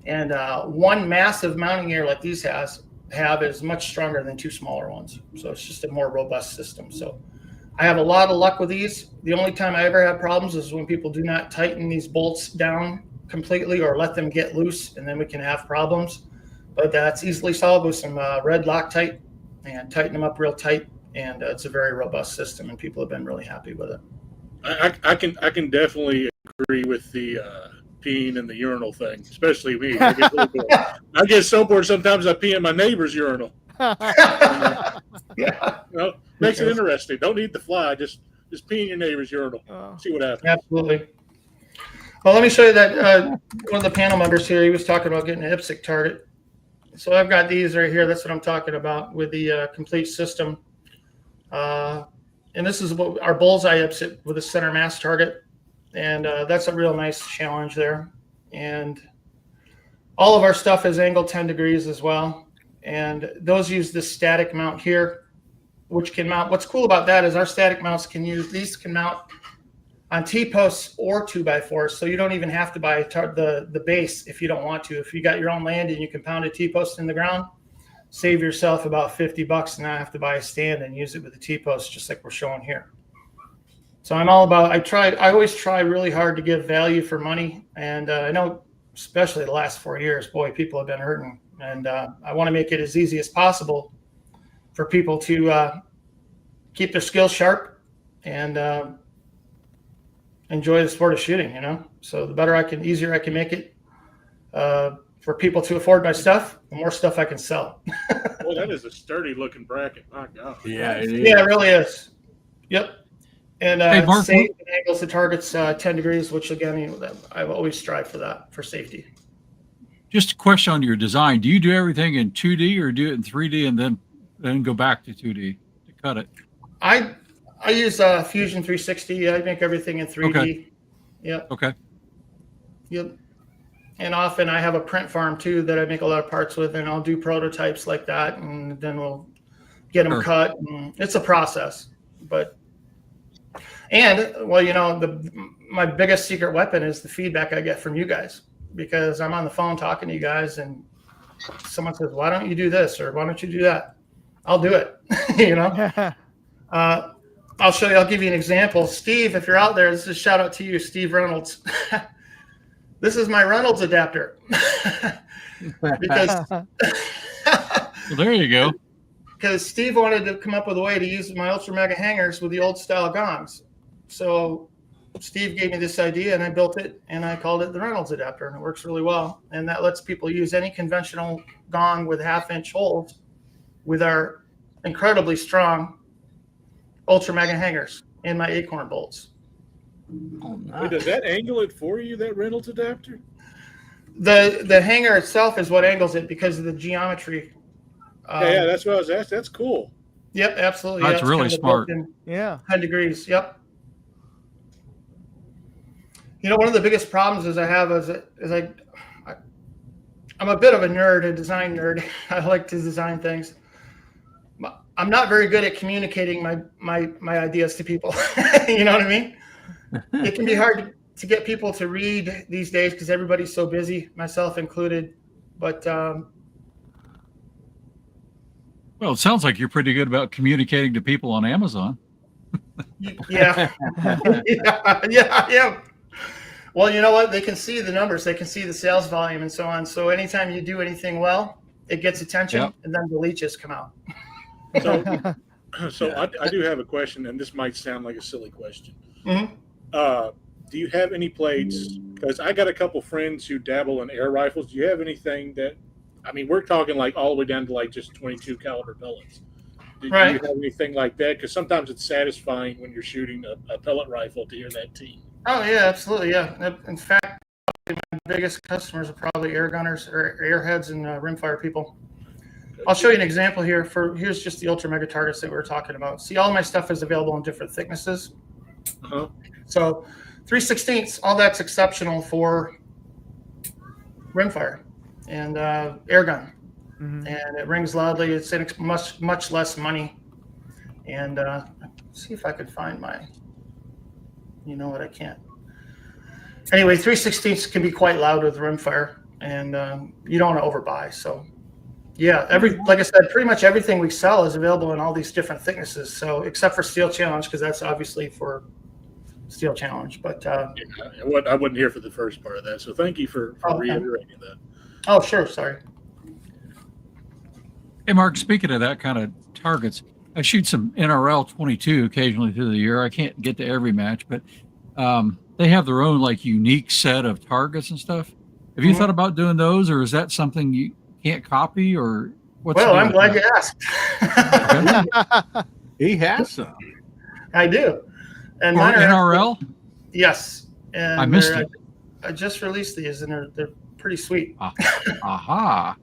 And one massive mounting ear like these have is much stronger than 2 smaller ones, so it's just a more robust system. So I have a lot of luck with these. The only time I ever have problems is when people do not tighten these bolts down completely or let them get loose, and then we can have problems. But that's easily solved with some red Loctite, and tighten them up real tight, and it's a very robust system, and people have been really happy with it. I can definitely agree with the peeing in the urinal thing, especially me. I get so bored sometimes I pee in my neighbor's urinal. Yeah, Makes it interesting. Don't need the fly, just pee in your neighbor's urinal. See what happens. Absolutely. Well, let me show you that one of the panel members here, he was talking about getting an IPSC target. So I've got these right here. That's what I'm talking about with the complete system. And this is what our bullseye IPSC with a center mass target. And that's a real nice challenge there. And all of our stuff is angled 10 degrees as well. And those use this static mount here, which can mount. What's cool about that is our static mounts can mount on T-posts or 2x4s, so you don't even have to buy the base if you don't want to. If you got your own land and you can pound a T-post in the ground, save yourself about $50 and not have to buy a stand and use it with a T-post, just like we're showing here. So I'm all about. I always try really hard to give value for money, and I know especially the last 4 years, boy, people have been hurting, and I want to make it as easy as possible for people to keep their skills sharp and enjoy the sport of shooting, So the easier I can make it for people to afford my stuff, the more stuff I can sell. Well, that is a sturdy looking bracket. My God. Yeah, it is. Yeah, it really is. Yep. And Hey, Mark, safe angles the targets 10 degrees, which again, I always strive for that for safety. Just a question on your design. Do you do everything in 2D or do it in 3D and then go back to 2D to cut it? I use Fusion 360. I make everything in 3D. Okay. Yep. Okay. Yep. And often I have a print farm too that I make a lot of parts with, and I'll do prototypes like that, and then we'll get them cut. And it's a process, my biggest secret weapon is the feedback I get from you guys, because I'm on the phone talking to you guys, and someone says, "Why don't you do this?" or "Why don't you do that?" I'll do it. I'll show you. I'll give you an example. Steve, if you're out there, this is a shout out to you, Steve Reynolds. This is my Reynolds adapter. Because well, there you go. Because Steve wanted to come up with a way to use my ultra mega hangers with the old style gongs. So Steve gave me this idea, and I built it, and I called it the Reynolds adapter, and it works really well. And that lets people use any conventional gong with 1/2-inch holes with our incredibly strong Ultra Mega hangers and my acorn bolts. Oh, Wait, does that angle it for you, that Reynolds adapter? The hanger itself is what angles it because of the geometry. Yeah, that's what I was asking. That's cool. Yep, absolutely. That's it's really kind of smart. built in Yeah. 10 degrees. Yep. You know, one of the biggest problems is I have I'm a bit of a nerd, a design nerd. I like to design things. I'm not very good at communicating my ideas to people. You know what I mean? It can be hard to get people to read these days because everybody's so busy, myself included. But Well, it sounds like you're pretty good about communicating to people on Amazon. yeah, yeah. Well, you know what? They can see the numbers. They can see the sales volume and so on. So anytime you do anything well, it gets attention, Yep. and then the leeches come out. So I do have a question, and this might sound like a silly question. Mhm. Do you have any plates? Because I got a couple friends who dabble in air rifles. Do you have anything that, I mean, we're talking like all the way down to like just 22 caliber pellets. Do you Right. have anything like that? Because sometimes it's satisfying when you're shooting a pellet rifle to hear that ting. Oh yeah, absolutely. Yeah. In fact, my biggest customers are probably air gunners or airheads and rimfire people. I'll show you an example here. Here's just the ultra mega targets that we were talking about. See, all my stuff is available in different thicknesses. Uh-huh. So 3/16, all that's exceptional for rimfire and air gun. Mhm. And it rings loudly. It's much less money. And see if I could find my, you know what, I can't. Anyway, 3/16 can be quite loud with rimfire, and you don't want to overbuy. So yeah, like I said, pretty much everything we sell is available in all these different thicknesses. So except for Steel Challenge, because that's obviously for Steel Challenge. But I wasn't here for the first part of that, so thank you for reiterating that. Oh, sure. Sorry. Hey, Mark, speaking of that kind of targets, I shoot some NRL 22 occasionally through the year. I can't get to every match, but they have their own like unique set of targets and stuff. Have you thought about doing those, or is that something you can't copy, or what's Well, the deal I'm with glad that? you asked. He has some. I do. And Or mine are NRL? yes. And I missed it. I just released these, and they're pretty sweet. Aha.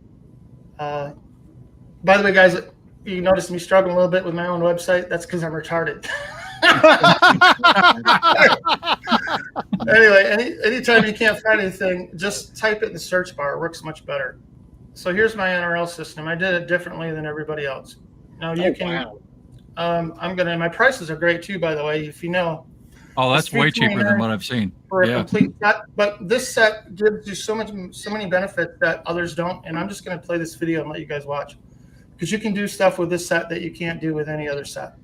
By the way, guys, you noticed me struggling a little bit with my own website. That's because I'm retarded. Anyway, anytime you can't find anything, just type it in the search bar. It works much better. So here's my NRL system. I did it differently than everybody else. Now you can. Wow. My prices are great too, by the way. If you know. Oh, that's way cheaper than what I've seen. For a complete set, but this set gives you so many benefits that others don't. And I'm just going to play this video and let you guys watch, because you can do stuff with this set that you can't do with any other set.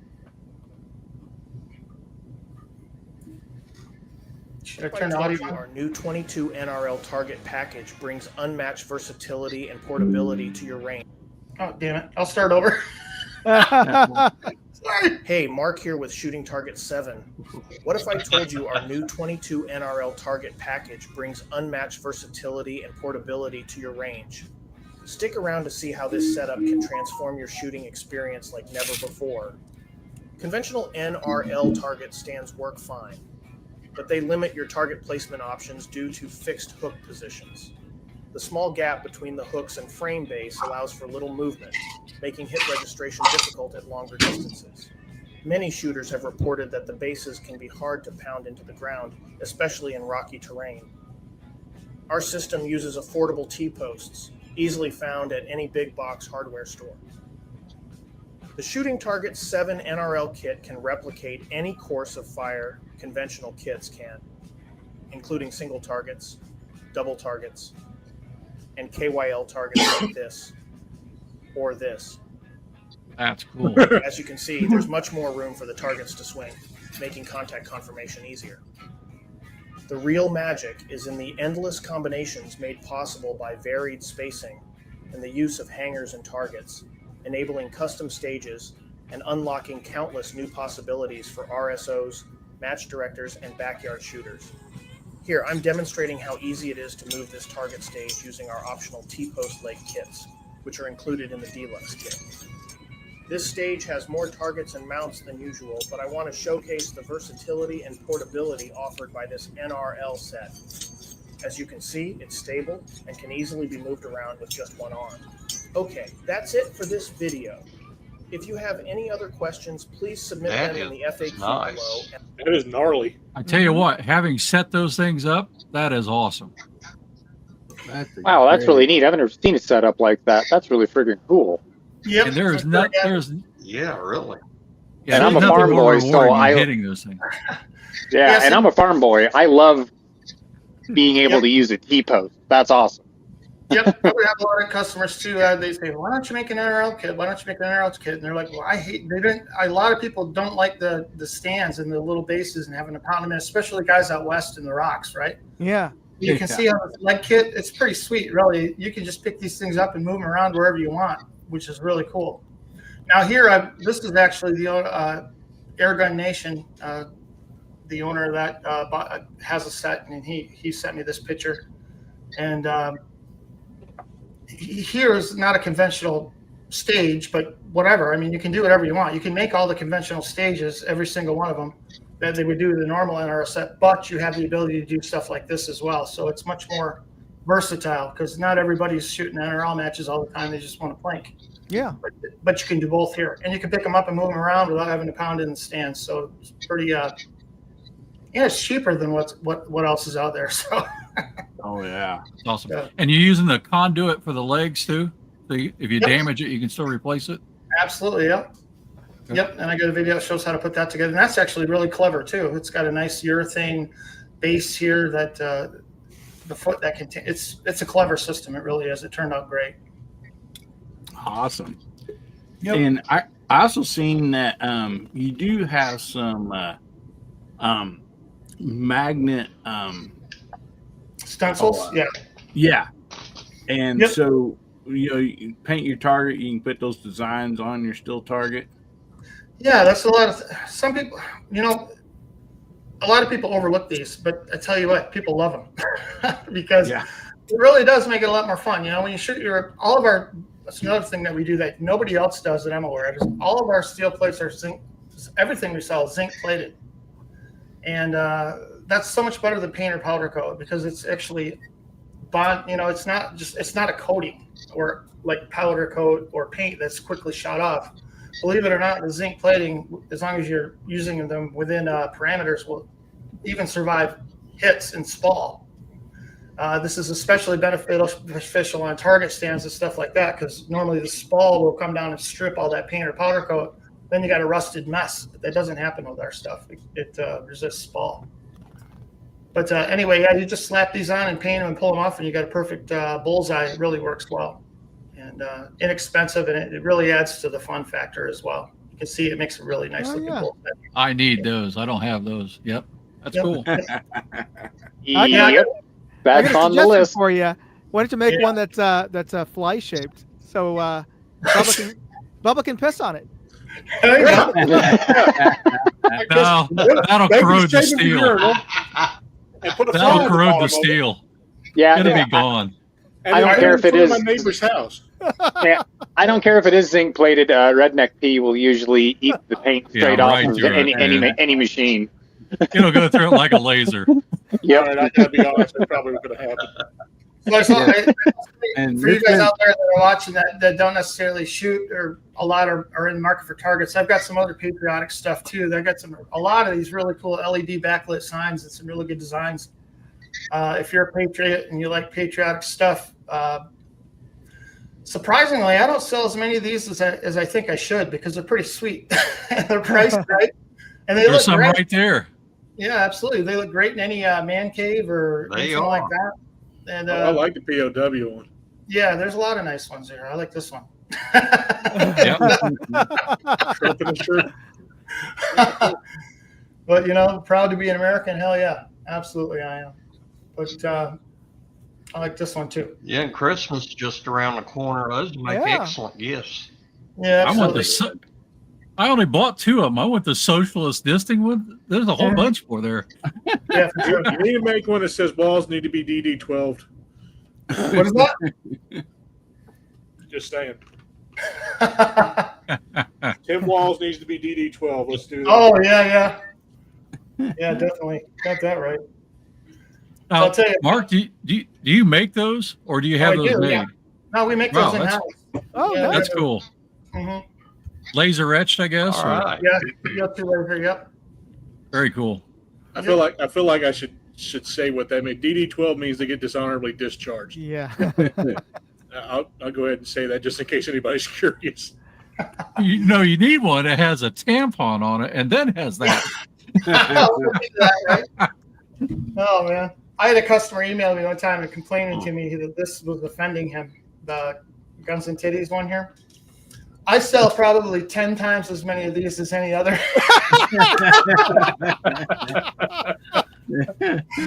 Should I turn the audio on? Our new 22 NRL target package brings unmatched versatility and portability to your range. Oh, damn it. I'll start over. Sorry. Hey, Mark here with Shooting Target 7. What if I told you our new 22 NRL target package brings unmatched versatility and portability to your range? Stick around to see how this setup can transform your shooting experience like never before. Conventional NRL target stands work fine, but they limit your target placement options due to fixed hook positions. The small gap between the hooks and frame base allows for little movement, making hit registration difficult at longer distances. Many shooters have reported that the bases can be hard to pound into the ground, especially in rocky terrain. Our system uses affordable T-posts, easily found at any big box hardware store. The Shooting Target 7 NRL kit can replicate any course of fire conventional kits can, including single targets, double targets, and KYL targets like this or this. That's cool. As you can see, there's much more room for the targets to swing, making contact confirmation easier. The real magic is in the endless combinations made possible by varied spacing and the use of hangers and targets, enabling custom stages and unlocking countless new possibilities for RSOs, match directors, and backyard shooters. Here, I'm demonstrating how easy it is to move this target stage using our optional T-post leg kits, which are included in the Deluxe kit. This stage has more targets and mounts than usual, but I want to showcase the versatility and portability offered by this NRL set. As you can see, it's stable and can easily be moved around with just one arm. Okay, that's it for this video. If you have any other questions, please submit them in the FAQ below. That is gnarly. I tell you what, having set those things up, that is awesome. Wow, that's really neat. I've never seen it set up like that. That's really friggin' cool. Yep. And there's not, there's, Yeah, really. yeah, And I'm a there's nothing farm more boy, so rewarding than I hitting those things. yeah, and I'm a farm boy. I love being able Yep. to use a T-post. That's awesome. Yep, we have a lot of customers too. They say, "Why don't you make an NRL kit? Why don't you make an NRL kit?" And they're like, "Well, I hate." They didn't. A lot of people don't like the stands and the little bases and having to pound them in, especially guys out west in the rocks, right? Yeah. You can see how the leg kit. It's pretty sweet, really. You can just pick these things up and move them around wherever you want, which is really cool. Now here, this is actually the Airgun Nation. The owner of that has a set, and he sent me this picture, and. Here is not a conventional stage, but whatever. I mean, you can do whatever you want. You can make all the conventional stages, every single one of them, that they would do the normal NRL set, but you have the ability to do stuff like this as well. So it's much more versatile because not everybody's shooting NRL matches all the time. They just want to plank. Yeah. But you can do both here, and you can pick them up and move them around without having to pound in the stands. So it's pretty. It's cheaper than what else is out there. So. Oh yeah, it's awesome. Yeah. And you're using the conduit for the legs too. So if you Yep. damage it, you can still replace it. Absolutely, yep. Okay. Yep, and I got a video that shows how to put that together. And that's actually really clever too. It's got a nice urethane base here that the foot that can. It's a clever system. It really is. It turned out great. awesome. Yep. And I also seen that you do have some magnet Stencils, yeah. Yeah. And Yep. so, you paint your target, you can put those designs on your still target. Yeah, that's a lot of some people. A lot of people overlook these, but I tell you what, people love them because Yeah. it really does make it a lot more fun. When you shoot all of our. That's another thing that we do that nobody else does that I'm aware of. Is all of our steel plates are zinc. Everything we sell is zinc plated, and that's so much better than paint or powder coat because it's actually bond. It's not a coating or like powder coat or paint that's quickly shot off. Believe it or not, the zinc plating, as long as you're using them within parameters, will even survive hits and spall. This is especially beneficial on target stands and stuff like that because normally the spall will come down and strip all that paint or powder coat. Then you got a rusted mess. That doesn't happen with our stuff. It resists spall. But anyway, yeah, you just slap these on and paint them and pull them off, and you got a perfect bullseye. It really works well and inexpensive, and it really adds to the fun factor as well. You can see it makes a really nice looking bullseye. I need those. I don't have those. Yep. That's cool. Yep. That's on the list for you. Why don't you make one that's fly shaped so Bubba can piss on it? No, that'll corrode the steel. That'll corrode the steel. Yeah, It'll be gone. I don't care if it is my neighbor's house. Yeah, I don't care if it is zinc plated. Redneck P will usually eat the paint straight off of any machine. It'll go through it like a laser. Yep. All right, I gotta be honest. That's probably what's gonna happen. And For you guys out there that are watching that don't necessarily shoot or a lot are in the market for targets, I've got some other patriotic stuff too. I've got a lot of these really cool LED backlit signs and some really good designs. If you're a patriot and you like patriotic stuff, surprisingly, I don't sell as many of these as I think I should because they're pretty sweet and they're priced right. And they There's look some great. right there. Yeah, absolutely. They look great in any man cave or anything like that. And I like the POW one. yeah, there's a lot of nice ones there. I like this one. But proud to be an American. Hell yeah, absolutely I am. But I like this one too. Yeah, and Christmas just around the corner. Those make excellent gifts. Yeah, I want absolutely. I only bought 2 of them. I went the socialist disting one. There's a whole bunch more there. Yeah, for sure. You need to make one that says balls need to be DD12. What is that? Just saying. Tim Walls needs to be DD12. Let's do that. Oh yeah. Yeah, definitely. Got that right. Now, I'll tell you, Mark, do you make those, or do you have I those do, made? yeah. No, we make Wow, those in house. Oh, Yeah, That's cool. Mm-hmm. Laser etched, I guess. All or- right. Yeah, you have to over here. Yep. Very cool. I feel like I should say what that means. DD12 means they get dishonorably discharged. Yeah. I'll go ahead and say that just in case anybody's curious. You need one that has a tampon on it, and then has that. Oh man, I had a customer email me one time and complaining to me that this was offending him. The Guns and Titties one here. I sell probably 10 times as many of these as any other.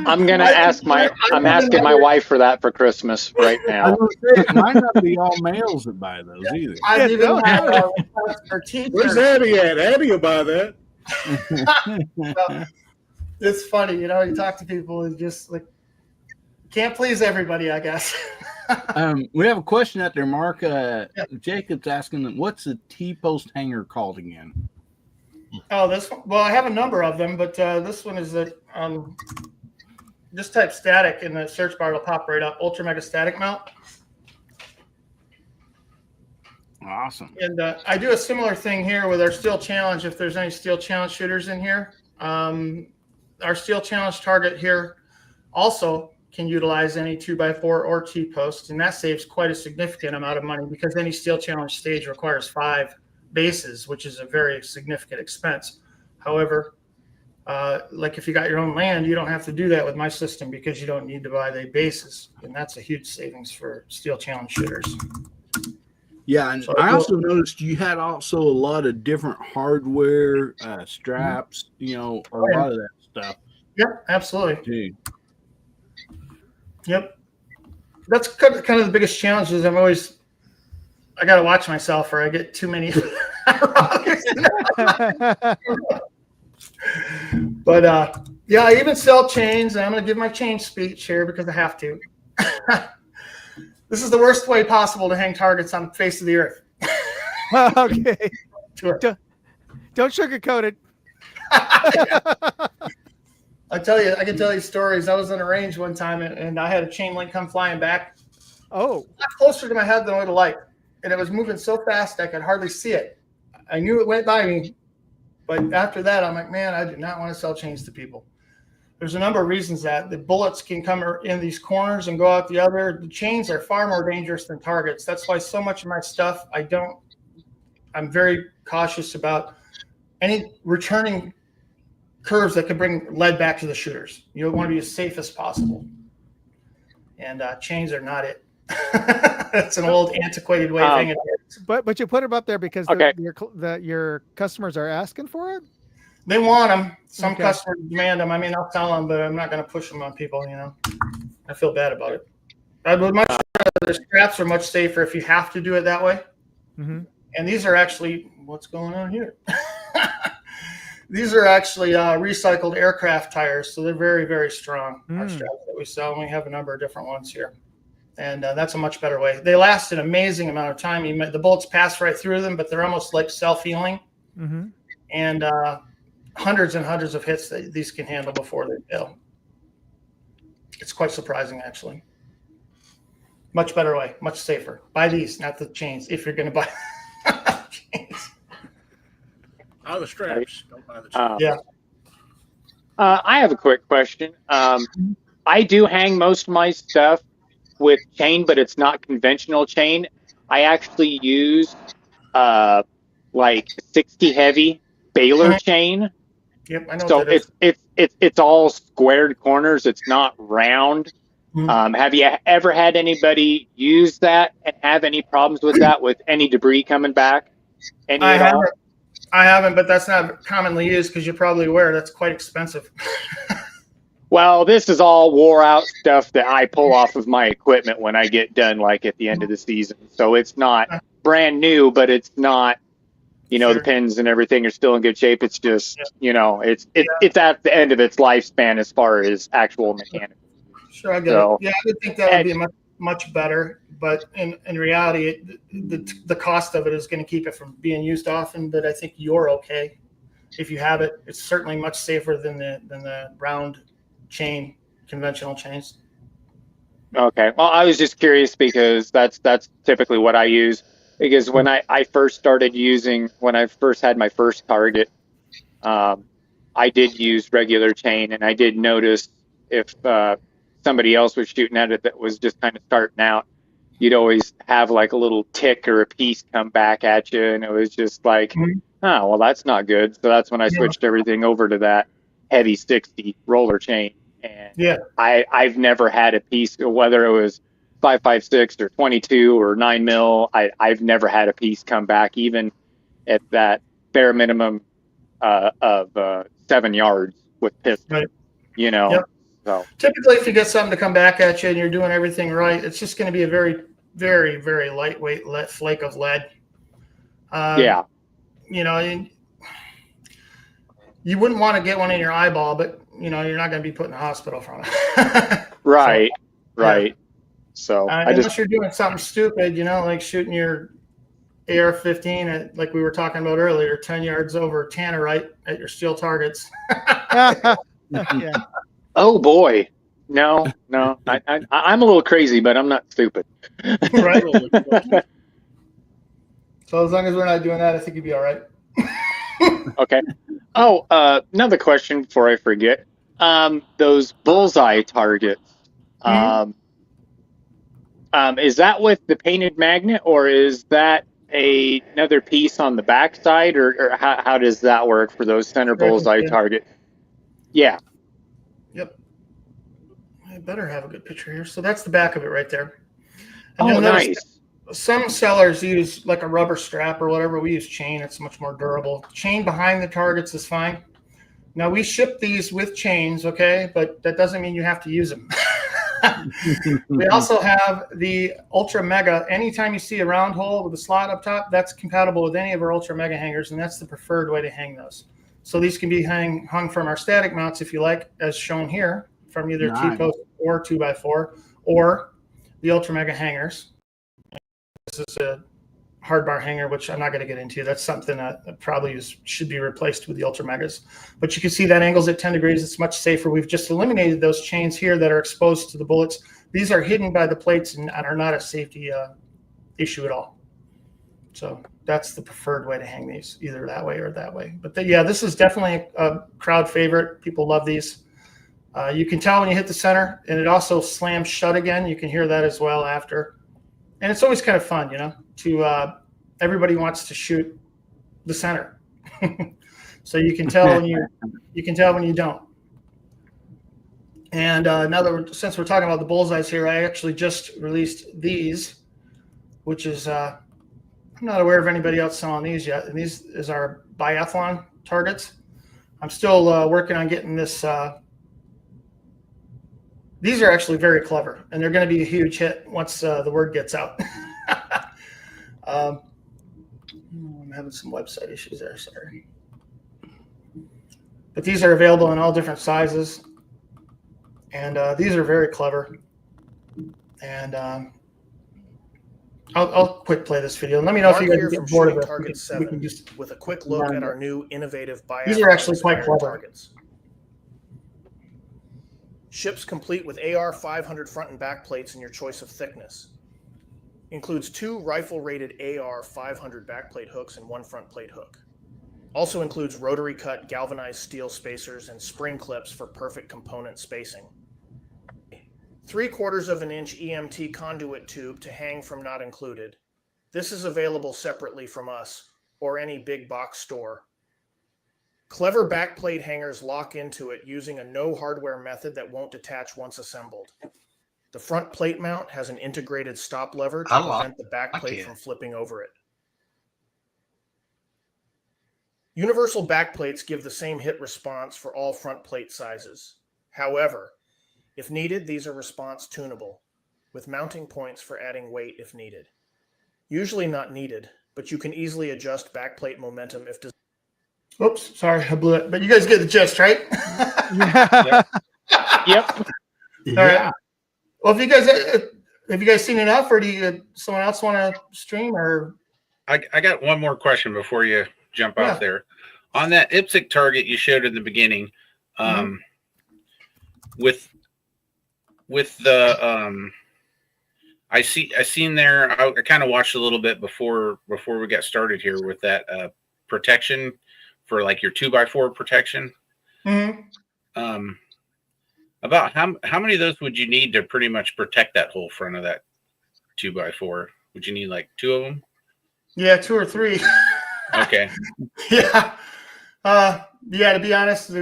I'm asking my wife for that for Christmas right I now. was gonna say, it might not be all males that buy those either. I even have her Where's teacher. Abby at? Abby will buy that. It's funny, you talk to people and just like can't please everybody, I guess. We have a question out there, Mark. Jacob's asking, what's the T-post hanger called again? Oh, this one. Well, I have a number of them, but this one is a just type static in the search bar. It'll pop right up. Ultra Mega Static Mount. Awesome. And I do a similar thing here with our Steel Challenge. If there's any Steel Challenge shooters in here, our Steel Challenge target here also can utilize any 2x4 or T-post, and that saves quite a significant amount of money because any Steel Challenge stage requires 5 bases, which is a very significant expense. However, like if you got your own land, you don't have to do that with my system because you don't need to buy the bases, and that's a huge savings for Steel Challenge shooters. Yeah, and So I also noticed you had also a lot of different hardware, straps, a lot of that stuff. Yep, absolutely. Too. Yep. That's kind of the biggest challenge is I got to watch myself or I get too many. But yeah, I even sell chains. And I'm going to give my chain speech here because I have to. This is the worst way possible to hang targets on the face of the earth. Okay. Sure. Don't sugarcoat it. I can tell you stories. I was on a range one time and I had a chain link come flying back. Oh. Closer to my head than I would have liked. And it was moving so fast I could hardly see it. I knew it went by me. But after that, I'm like, man, I do not want to sell chains to people. There's a number of reasons that the bullets can come in these corners and go out the other. The chains are far more dangerous than targets. That's why so much of my stuff, I'm very cautious about any returning curves that could bring lead back to the shooters. You want to be as safe as possible. And chains are not it. That's an old antiquated way of hanging. But you put them up there because your customers are asking for it? They want them. Some customers demand them. I mean, I'll tell them, but I'm not going to push them on people, I feel bad about it. I would much rather, the straps are much safer if you have to do it that way. Mm-hmm. And these are actually, what's going on here? These are actually recycled aircraft tires, so they're very, very strong. Our straps that we sell, and we have a number of different ones here. And that's a much better way. They last an amazing amount of time. The bullets pass right through them, but they're almost like self-healing. Mm-hmm. And hundreds and hundreds of hits that these can handle before they fail. It's quite surprising, actually. Much better way, much safer. Buy these, not the chains, if you're going to buy chains. Buy the straps. Don't buy the chains. Yeah. I have a quick question. I do hang most of my stuff with chain, but it's not conventional chain. I actually use like 60 heavy Baylor chain. Yep, I know. So it's all squared corners. It's not round. Mm-hmm. Have you ever had anybody use that and have any problems with that, with any debris coming back? I haven't, but that's not commonly used because you're probably aware that's quite expensive. Well, this is all wore out stuff that I pull off of my equipment when I get done, like at the end of the season. So it's not brand new, but it's not You know, the Sure. pins and everything are still in good shape. It's just, Yeah. you know, it's at the end of its lifespan as far as actual mechanics. Sure, I get it. So, Yeah, I would think that would and be much better, but in reality, the cost of it is going to keep it from being used often. But I think you're okay if you have it. It's certainly much safer than the round chain, conventional chains. okay. Well, I was just curious because that's typically what I use. Because when I first started using, when I first had my first target, um, I did use regular chain, and I did notice if somebody else was shooting at it that was just kind of starting out, you'd always have like a little tick or a piece come back at you, and it was just like, oh, well, that's not good. So that's when I Yeah. switched everything over to that heavy 60 roller chain, and Yeah. I've never had a piece, whether it was 5.56 or 22 or 9 mil. I've never had a piece come back, even at that bare minimum of 7 yards with pistol, Right. you know. Yep. So Typically, if you get something to come back at you and you're doing everything right, it's just going to be a very, very, very lightweight flake of lead. yeah, You know, you wouldn't want to get one in your eyeball, but you know, you're not going to be put in the hospital from it. right, So, right. yeah. So I just Unless you're doing something stupid, you know, like shooting your AR-15 at, like we were talking about earlier, 10 yards over tannerite at your steel targets. Yeah. oh boy, no, I'm a little crazy, but I'm not stupid. Right. So as long as we're not doing that, I think you'd be all right. Okay. Oh, another question before I forget. Those bullseye targets. Um, is that with the painted magnet, or is that another piece on the backside, or how does that work for those center bullseye target? Yeah. Yep. I better have a good picture here. So that's the back of it right there. And Oh, you'll notice nice. some sellers use like a rubber strap or whatever. We use chain. It's much more durable. Chain behind the targets is fine. Now we ship these with chains, okay, but that doesn't mean you have to use them. We also have the Ultra Mega. Anytime you see a round hole with a slot up top, that's compatible with any of our Ultra Mega hangers, and that's the preferred way to hang those. So these can be hung from our static mounts if you like, as shown here, from either Nice. T-post or 2x4, or the Ultra Mega hangers. This is a hard bar hanger, which I'm not going to get into. That's something that probably should be replaced with the Ultra Megas. But you can see that angle's at 10 degrees. It's much safer. We've just eliminated those chains here that are exposed to the bullets. These are hidden by the plates and are not a safety issue at all. So that's the preferred way to hang these, either that way or that way. But yeah, this is definitely a crowd favorite. People love these. You can tell when you hit the center, and it also slams shut again. You can hear that as well after. And it's always kind of fun, you know, to everybody wants to shoot the center. So you can tell when you don't. And since we're talking about the bullseyes here, I actually just released these, which is I'm not aware of anybody else selling these yet. And these is our biathlon targets. I'm still working on getting this. These are actually very clever, and they're going to be a huge hit once the word gets out. I'm having some website issues there, sorry. But these are available in all different sizes, and these are very clever. And I'll quick play this video. Let me know if you guys get bored of it. Target 7 with a quick look at our new innovative biathlon. These are actually quite clever. Targets. Ships complete with AR 500 front and back plates in your choice of thickness. Includes 2 rifle-rated AR 500 backplate hooks and 1 front plate hook. Also includes rotary cut galvanized steel spacers and spring clips for perfect component spacing. 3/4 of an inch EMT conduit tube to hang from not included. This is available separately from us or any big box store. Clever backplate hangers lock into it using a no hardware method that won't detach once assembled. The front plate mount has an integrated stop lever to prevent the backplate from flipping over it. Universal backplates give the same hit response for all front plate sizes. However, if needed, these are response tunable, with mounting points for adding weight if needed. Usually not needed, but you can easily adjust backplate momentum if desired. Oops, sorry, I blew it. But you guys get the gist, right? Yeah. Yep. All Yeah. right. Well, have you guys seen enough, or do you someone else want to stream? Or I got one more question before you jump Yeah. off there. On that IPSC target you showed in the beginning, with the I seen there. I kind of watched a little bit before we got started here with that protection for like your 2x4 protection. About how many of those would you need to pretty much protect that whole front of that 2x4? Would you need like 2 of them? Yeah, 2 or 3. Okay. Yeah. Yeah, to be honest,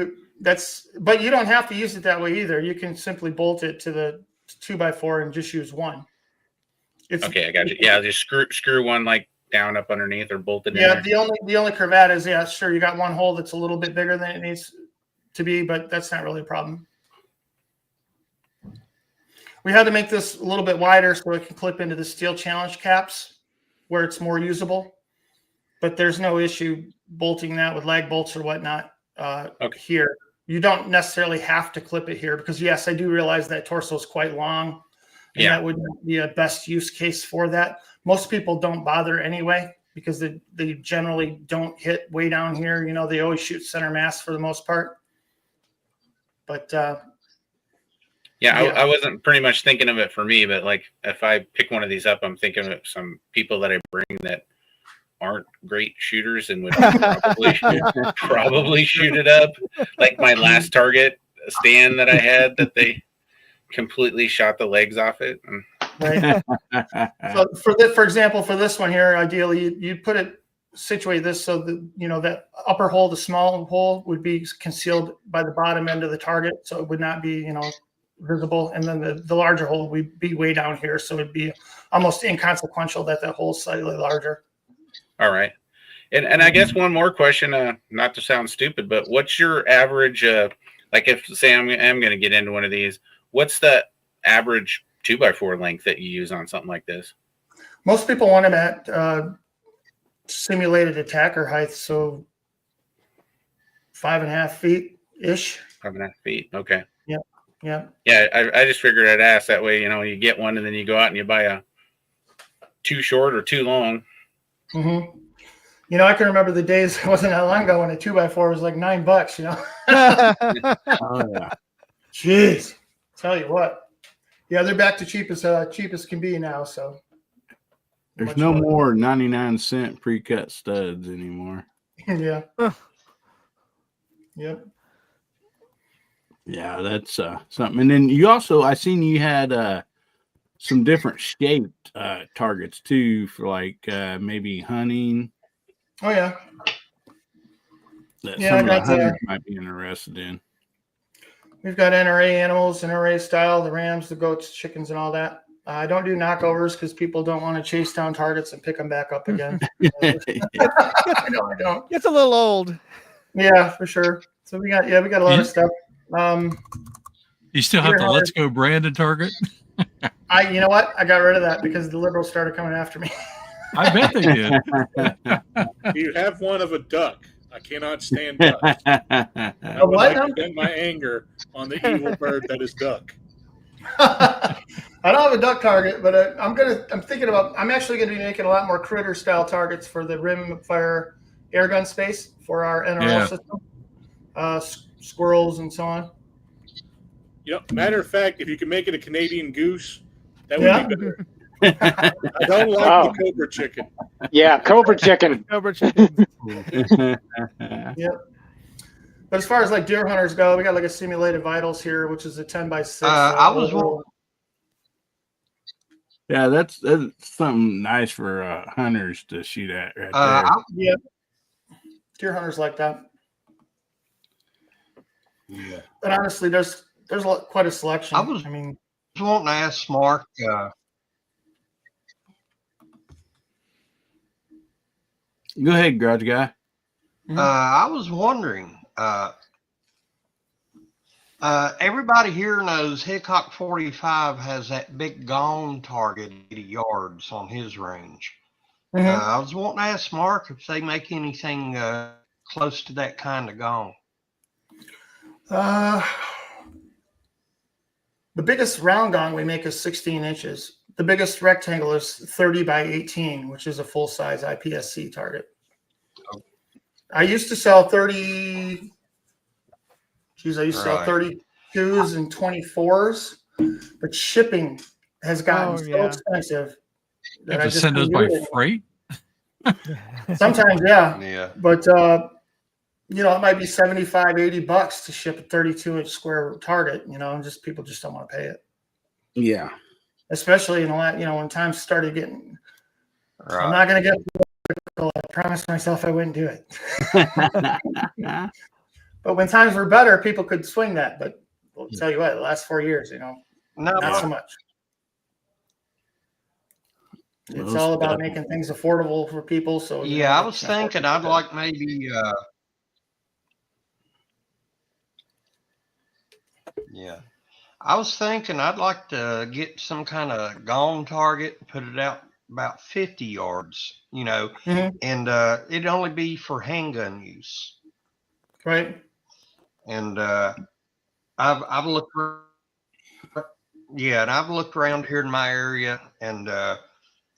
but you don't have to use it that way either. You can simply bolt it to the 2x4 and just use one. Okay, I got you. Yeah, just screw one like down up underneath or bolt it in Yeah, there. the only cravat is, yeah, sure, you got one hole that's a little bit bigger than it needs to be, but that's not really a problem. We had to make this a little bit wider so it can clip into the steel challenge caps where it's more usable. But there's no issue bolting that with lag bolts or whatnot here. You don't necessarily have to clip it here because, yes, I do realize that torso is quite long, and that would not be a best use case for that. Most people don't bother anyway because they generally don't hit way down here. You know, they always shoot center mass for the most part. But I wasn't pretty much thinking of it for me, but like if I pick one of these up, I'm thinking of some people that I bring that aren't great shooters and would probably shoot it up. Like my last target stand that I had, that they completely shot the legs off it. Right. So for example, for this one here, ideally you'd put it, situate this so that, you know, that upper hole, the small hole, would be concealed by the bottom end of the target, so it would not be, you know, visible, and then the larger hole would be way down here, so it'd be almost inconsequential that hole is slightly larger. All right. And I guess one more question, not to sound stupid, but what's your average, like if, say, I'm going to get into one of these, what's the average 2x4 length that you use on something like this? Most people want them at simulated attacker height, so 5.5 feet-ish. 5.5 feet, okay. Yep, yeah. Yeah, I just figured I'd ask that way, you know, you get one and then you go out and you buy a too short or too long. Mm-hmm. You know, I can remember the days, it wasn't that long ago, when a 2x4 was like $9, you know? Oh, yeah. Jeez. Tell you what. Yeah, they're back to cheap as can be now, so. There's no more 99-cent pre-cut studs anymore. Yeah. Yep. Yeah, that's something. And then you also, I seen you had some different shaped targets too for like maybe hunting. Oh yeah. That Yeah, some I of got the hunters might be interested in. We've got NRA animals, NRA style, the rams, the goats, chickens, and all that. I don't do knockovers because people don't want to chase down targets and pick them back up again. I know I don't. It's a little old. Yeah, for sure. So we got a lot of stuff. You still have the Let's Go Brandon target? You know what? I got rid of that because the liberals started coming after me. I bet they did. You have one of a duck. I cannot stand ducks. I vent my anger on the evil bird that is duck. I don't have a duck target, but I'm actually gonna be making a lot more critter style targets for the rimfire airgun space for our NRL system, squirrels and so on. Yep. Matter of fact, if you can make it a Canadian goose, that would be better. I don't like the cobra chicken. Yeah, cobra chicken. Cobra chicken. Yep. But as far as like deer hunters go, we got like a simulated vitals here, which is a 10x6. Yeah, that's something nice for hunters to shoot at right there. Yeah, deer hunters like that. Yeah. But honestly, there's quite a selection. I was wanting to ask Mark. Go ahead, Garage Guy. I was wondering. Everybody here knows Hickok 45 has that big gong target 80 yards on his range. I was wanting to ask Mark if they make anything close to that kind of gong. The biggest round gong we make is 16 inches. The biggest rectangle is 30 by 18, which is a full-size IPSC target. I used to sell 30. Geez, I used to sell 32s and 24s, but shipping has gotten so expensive You have to send those by freight. Sometimes, yeah. But it might be $75-$80 to ship a 32-inch square target. And just people just don't want to pay it. Yeah. Especially when times started getting. I'm not going to get political. I promised myself I wouldn't do it. But when times were better, people could swing that. But I'll tell you what, the last 4 years, not so much. It's all about making things affordable for people. So I was thinking I'd like maybe I was thinking I'd like to get some kind of gong target, put it out about 50 yards, and it'd only be for handgun use. Right. And I've looked around here in my area, and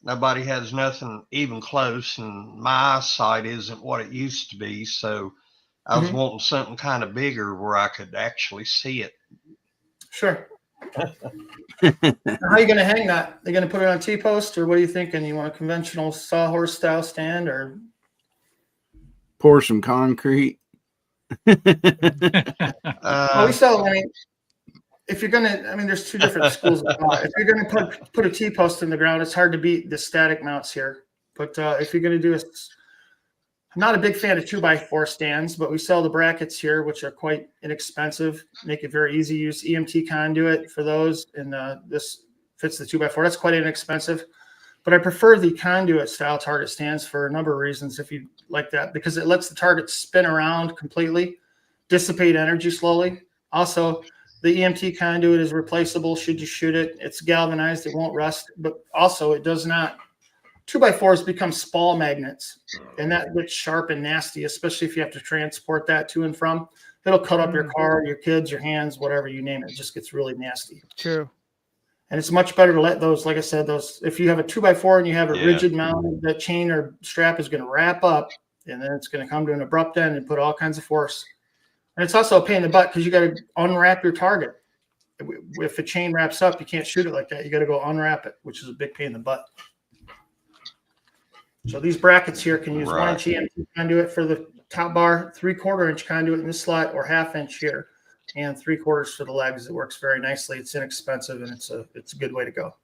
nobody has nothing even close, and my eyesight isn't what it used to be. So I was wanting something kind of bigger where I could actually see it. Sure. How are you going to hang that? Are you going to put it on T-post, or what are you thinking? You want a conventional sawhorse style stand, or pour some concrete? We sell. If you're going to, there's two different schools of thought. If you're going to put a T-post in the ground, it's hard to beat the static mounts here. But if you're going to do I'm not a big fan of 2x4 stands, but we sell the brackets here, which are quite inexpensive, make it very easy to use. EMT conduit for those, and this fits the 2x4. That's quite inexpensive, but I prefer the conduit style target stands for a number of reasons. If you like that, because it lets the target spin around completely, dissipate energy slowly. Also, the EMT conduit is replaceable should you shoot it. It's galvanized, it won't rust, but also it does not. 2x4s become spall magnets, and that gets sharp and nasty, especially if you have to transport that to and from. It'll cut up your car, your kids, your hands, whatever you name it. It just gets really nasty. True. And it's much better to let those, like I said, if you have a 2x4 and you have a rigid mount, that chain or strap is going to wrap up, and then it's going to come to an abrupt end and put all kinds of force. And it's also a pain in the butt because you got to unwrap your target. If a chain wraps up, you can't shoot it like that. You got to go unwrap it, which is a big pain in the butt. So these brackets here can use 1-inch EMT conduit for the top bar, 3/4-inch conduit in this slot, or 1/2-inch here, and 3/4 for the legs. It works very nicely. It's inexpensive, and it's a good way to go.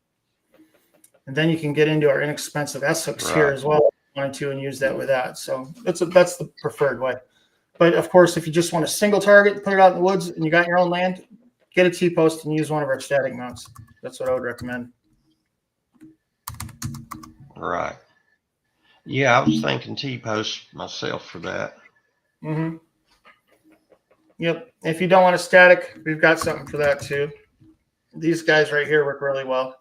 And then you can get into our inexpensive S-hooks here as well if you want to, and use that with that. So that's the preferred way. But of course, if you just want a single target, put it out in the woods, and you got your own land, get a T-post and use one of our static mounts. That's what I would recommend. Right. Yeah, I was thinking T-post myself for that. Yep. If you don't want a static, we've got something for that too. These guys right here work really well.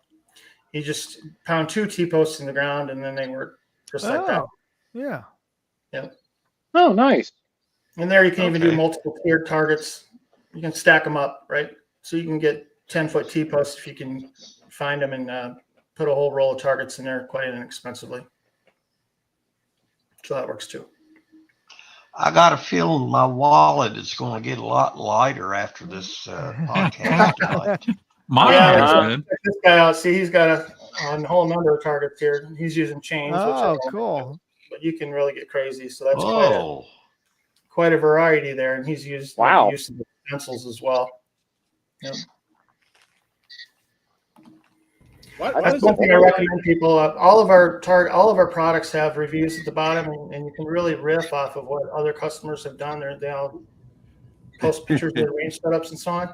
You just pound 2 T-posts in the ground, and then they work just like that. Yeah. Yep. Oh, nice. And there you can even do multiple tiered targets. You can stack them up, right? So you can get 10-foot T-posts if you can find them, and put a whole roll of targets in there quite inexpensively. So that works too. I got a feeling my wallet is going to get a lot lighter after this podcast tonight. Mine check this guy out. See, he's got a whole number of targets here. He's using chains. Oh, cool. But you can really get crazy. So that's quite a variety there. And he's used the use of the pencils as well. Yep. That's one thing I recommend people. All of our products have reviews at the bottom, and you can really riff off of what other customers have done. They all post pictures of their range setups and so on.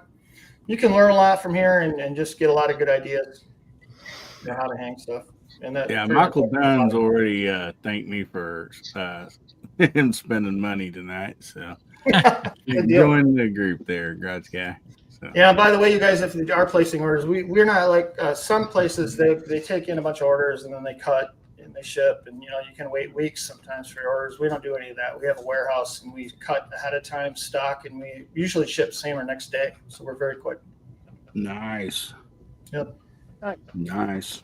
You can learn a lot from here and just get a lot of good ideas on how to hang stuff. And Michael Dunn's already thanked me for him spending money tonight. So join the group there, Grudge Guy. So. Yeah, by the way, you guys, if you are placing orders, we're not like some places, they take in a bunch of orders and then they cut and they ship. And you know, you can wait weeks sometimes for your orders. We don't do any of that. We have a warehouse, and we cut ahead of time stock, and we usually ship same or next day. So we're very quick. Nice. Yep. Nice.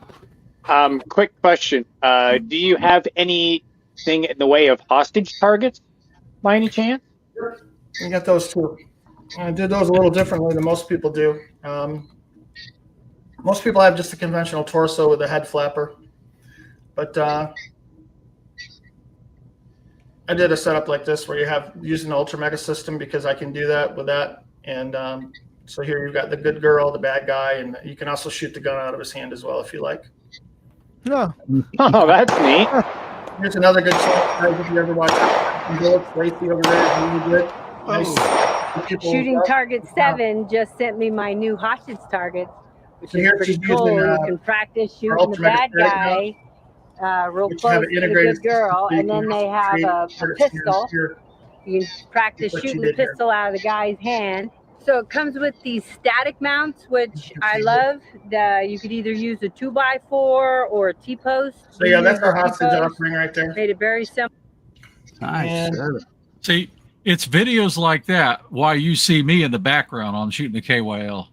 Quick question. Do you have anything in the way of hostage targets by any chance? We got those too. I did those a little differently than most people do. Most people have just a conventional torso with a head flapper, but I did a setup like this where you have using the Ultra Mega system because I can do that with that. And so here you've got the good girl, the bad guy, and you can also shoot the gun out of his hand as well if you like. No. Oh, that's neat. Here's another good shot, guys, if you ever watch Bullets, Lacey over there is really good. Nice. People- Shooting Target 7 just sent me my new hostage target, which So is here pretty she's cool. using, You can practice shooting the Ultra Mega bad Spirit guy real which have close an to the integrated good girl, system, so you and then can they also have create a artists pistol. here. You can practice What she shooting the did here. pistol out of the guy's hand. So it comes with these static mounts, which I love. You could either use a 2x4 or a T-post. So yeah, that's Use our a hostage T-post. offering right there. Made it very simple. Nice. See, it's videos like that why you see me in the background on shooting the KYL.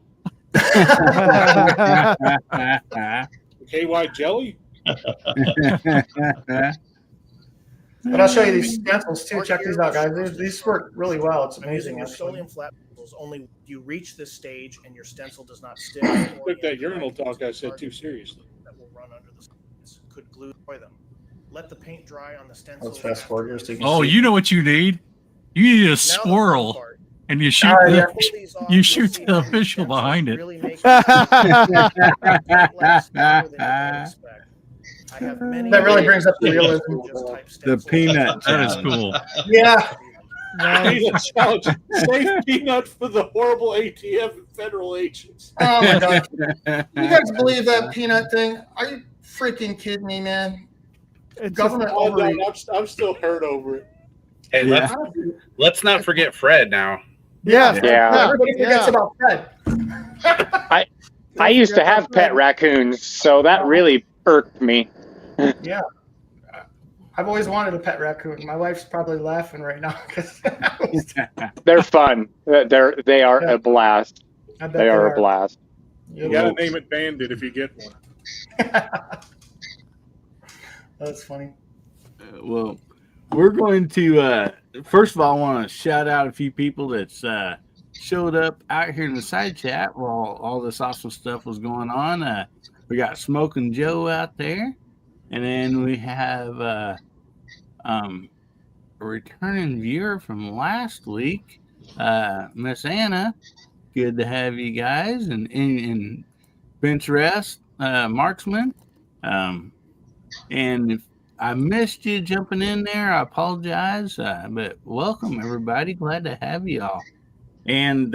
KY jelly? But I'll show you these stencils too. Check these out, guys. These work really well. It's amazing, Using actually. Rust-Oleum flat pencils, only you reach this stage and your stencil does not stick. Took that urinal talk I said too seriously. That will run under the sides. Could glue them. Let the paint dry on the stencil. Let's fast forward here so you can Oh, see. you know what you need? You need a squirrel, and you shoot Oh, yeah. you shoot the official behind it. I have many That really brings up the realism. The peanut. That is challenge. cool. Yeah. Peanut challenge. Save peanut for the horrible ATF and federal agents. Oh my god! You guys believe that peanut thing? Are you freaking kidding me, man? Government overreach. I'm still hurt over it. Hey, let's not forget Fred now. Yeah. Everybody forgets about Fred. I used to have pet raccoons, so that really irked me. Yeah. I've always wanted a pet raccoon. My wife's probably laughing right now because They're fun. They are a blast. I bet They are a blast. You gotta name it Bandit if you get one. That's funny. Well, we're going to first of all, I want to shout out a few people that's showed up out here in the side chat while all this awesome stuff was going on. We got Smoking Joe out there, and then we have a returning viewer from last week, Miss Anna. Good to have you guys, and Bench Rest, Marksman. And if I missed you jumping in there, I apologize. But welcome, everybody. Glad to have you all. And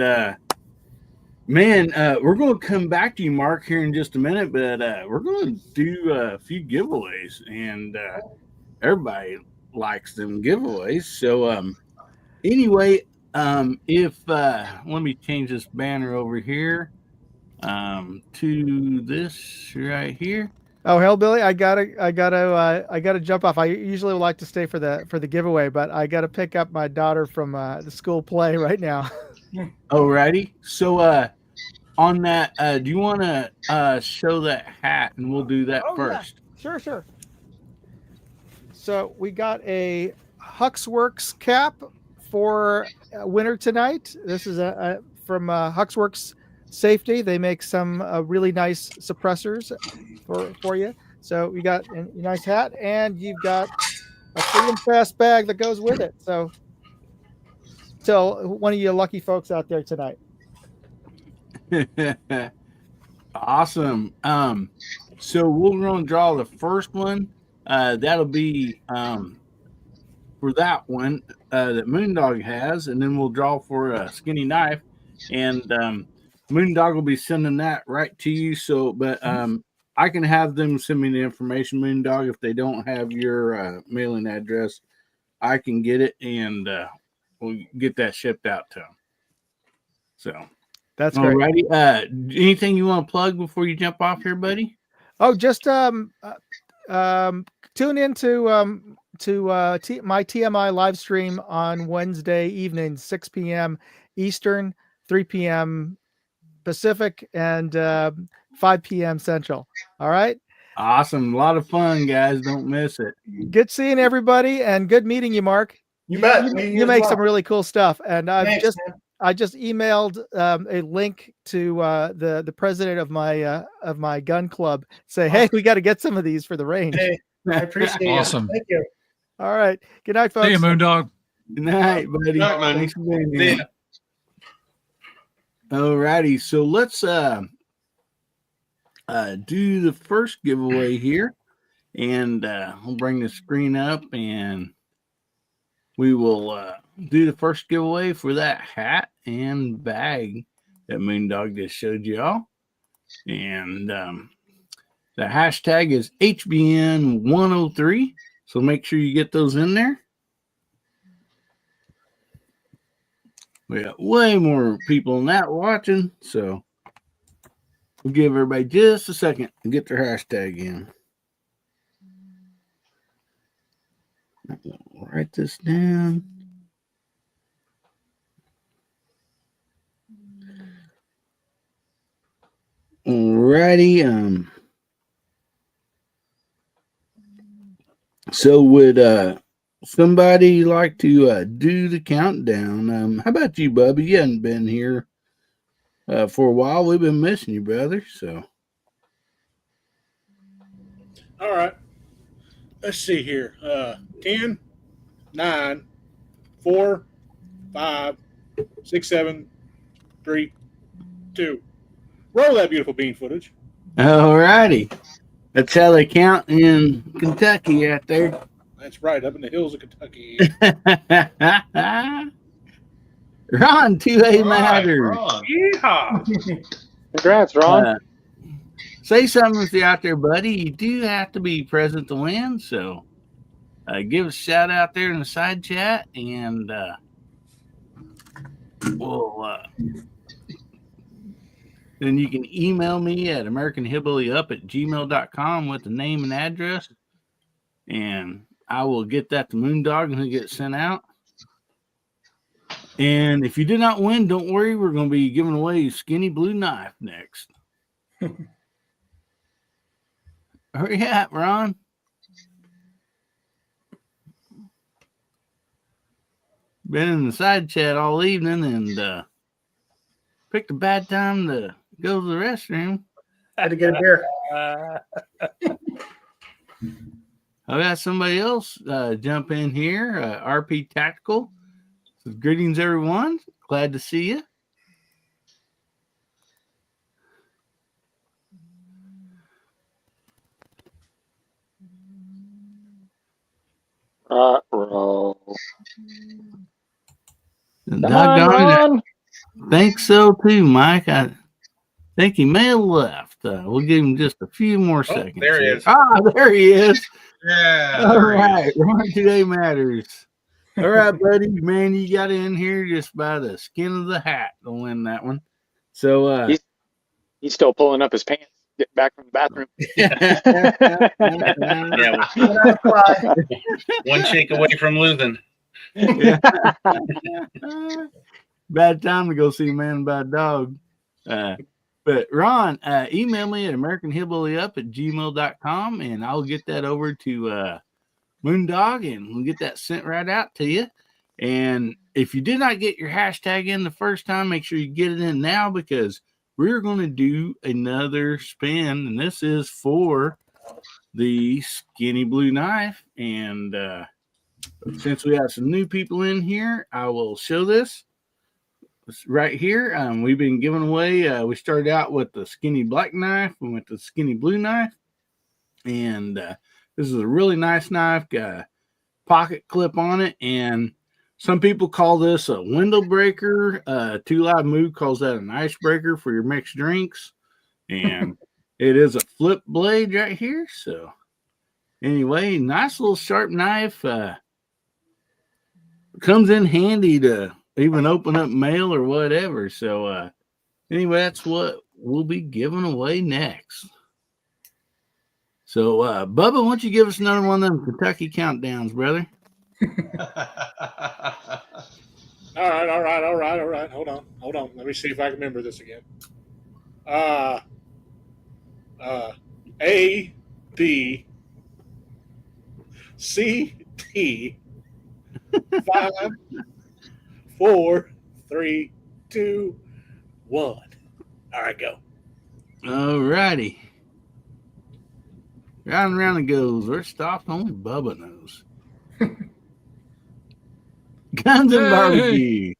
man, we're going to come back to you, Mark, here in just a minute. But we're going to do a few giveaways, and everybody likes them giveaways. So anyway, if let me change this banner over here to this right here. Oh, Hillbilly, I gotta jump off. I usually like to stay for the giveaway, but I gotta pick up my daughter from the school play right now. Alrighty. So on that, do you want to show that hat, and we'll do that first? Yeah. Sure. So we got a Huxworks cap for winter tonight. This is from Huxworks Safety. They make some really nice suppressors for you. So we got a nice hat, and you've got a free and fast bag that goes with it. So tell one of you lucky folks out there tonight. Awesome. So we're going to draw the first one. That'll be for that one that Moondog has, and then we'll draw for a Skinny Knife, and Moondog will be sending that right to you. So, but I can have them send me the information, Moondog. If they don't have your mailing address, I can get it, and we'll get that shipped out to them. So that's great. Alrighty. Anything you want to plug before you jump off here, buddy? Oh, just tune in to my TMI live stream on Wednesday evening, 6 p.m. Eastern, 3 p.m. Pacific, and 5 p.m. Central. All right. Awesome. A lot of fun, guys. Don't miss it. Good seeing everybody, and good meeting you, Mark. You bet. You make some really cool stuff, and Thanks, I just emailed a link to the president of my gun club. Say, hey, we got to get some of these for the range. Hey, I appreciate it. Awesome. Thank you. All right. Good night, folks. See you, Moondog. Good night, buddy. Good night, man. Thanks for being here. All righty. So let's do the first giveaway here. And I'll bring the screen up, and we will do the first giveaway for that hat and bag that Moondog just showed y'all. And the hashtag is HBN103. So make sure you get those in there. We got way more people than that watching, so we'll give everybody just a second to get their hashtag in. I'll write this down. Alrighty. So would somebody like to do the countdown? How about you, Bubby? You hadn't been here for a while. We've been missing you, brother. So, All right. Let's see here. 10, 9, 4, 5, 6, 7, 3, 2. Roll that beautiful bean footage. alrighty. That's how they count in Kentucky out there. That's right, up in the hills of Kentucky. Ron, 2A All right, matters. Ron. Yeehaw! Congrats, Ron. Say something if you're out there, buddy. You do have to be present to win. So give us a shout out there in the side chat, and we'll then you can email me at AmericanHillbillyup@gmail.com with the name and address, and I will get that to Moondog and he'll get sent out. And if you did not win, don't worry. We're going to be giving away a skinny blue knife next. Hurry up, Ron. Been in the side chat all evening and picked a bad time to go to the restroom. Had to get a beer. I got somebody else jump in here. RP Tactical. So greetings, everyone. Glad to see you. Roll. Doggone it. Think so too, Mike. I think he may have left. We'll give him just a few more seconds. There he is. Ah, there he is. Yeah. All there he right. is. Ron today matters. All right, buddy. Man, you got in here just by the skin of the hat to win that one. So He's still pulling up his pants, getting back from the bathroom. Yeah, one shake away from losing. Bad time to go see a man by a dog. But Ron, email me at AmericanHillbillyup@gmail.com and I'll get that over to Moondog and we'll get that sent right out to you. And if you did not get your hashtag in the first time, make sure you get it in now because we're going to do another spin. And this is for the skinny blue knife. And since we have some new people in here, I will show this. It's right here. We've been giving away. We started out with the skinny black knife. We went to the skinny blue knife. And this is a really nice knife. Got a pocket clip on it. And some people call this a window breaker. Too Loud Mood calls that an icebreaker for your mixed drinks. And it is a flip blade right here. So anyway, nice little sharp knife. Comes in handy to even open up mail or whatever. So anyway, that's what we'll be giving away next. So, Bubba, why don't you give us another one of them Kentucky countdowns, brother? All right. Hold on. Let me see if I can remember this again. A, B, C, D, 5, 4, 3, 2, 1. All right, go. All righty. Round and round it goes. We're stopped. Only Bubba knows. Guns and Hey! barbecue.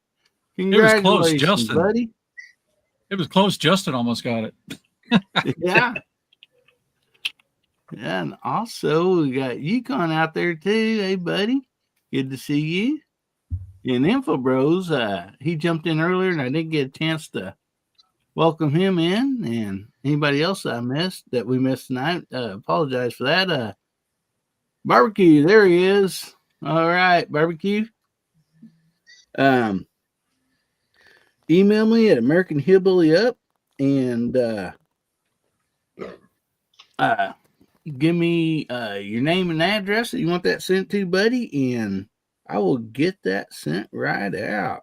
It was close, Congratulations, Justin. buddy. It was close. Justin almost got it. Yeah. And also, we got Yukon out there too. Hey, buddy. Good to see you. And Info Bros, he jumped in earlier and I didn't get a chance to welcome him in. And anybody else that we missed tonight, apologize for that. Barbecue, there he is. All right, Barbecue. Email me at American Hillbillyup and give me your name and address that you want that sent to, buddy, and I will get that sent right out.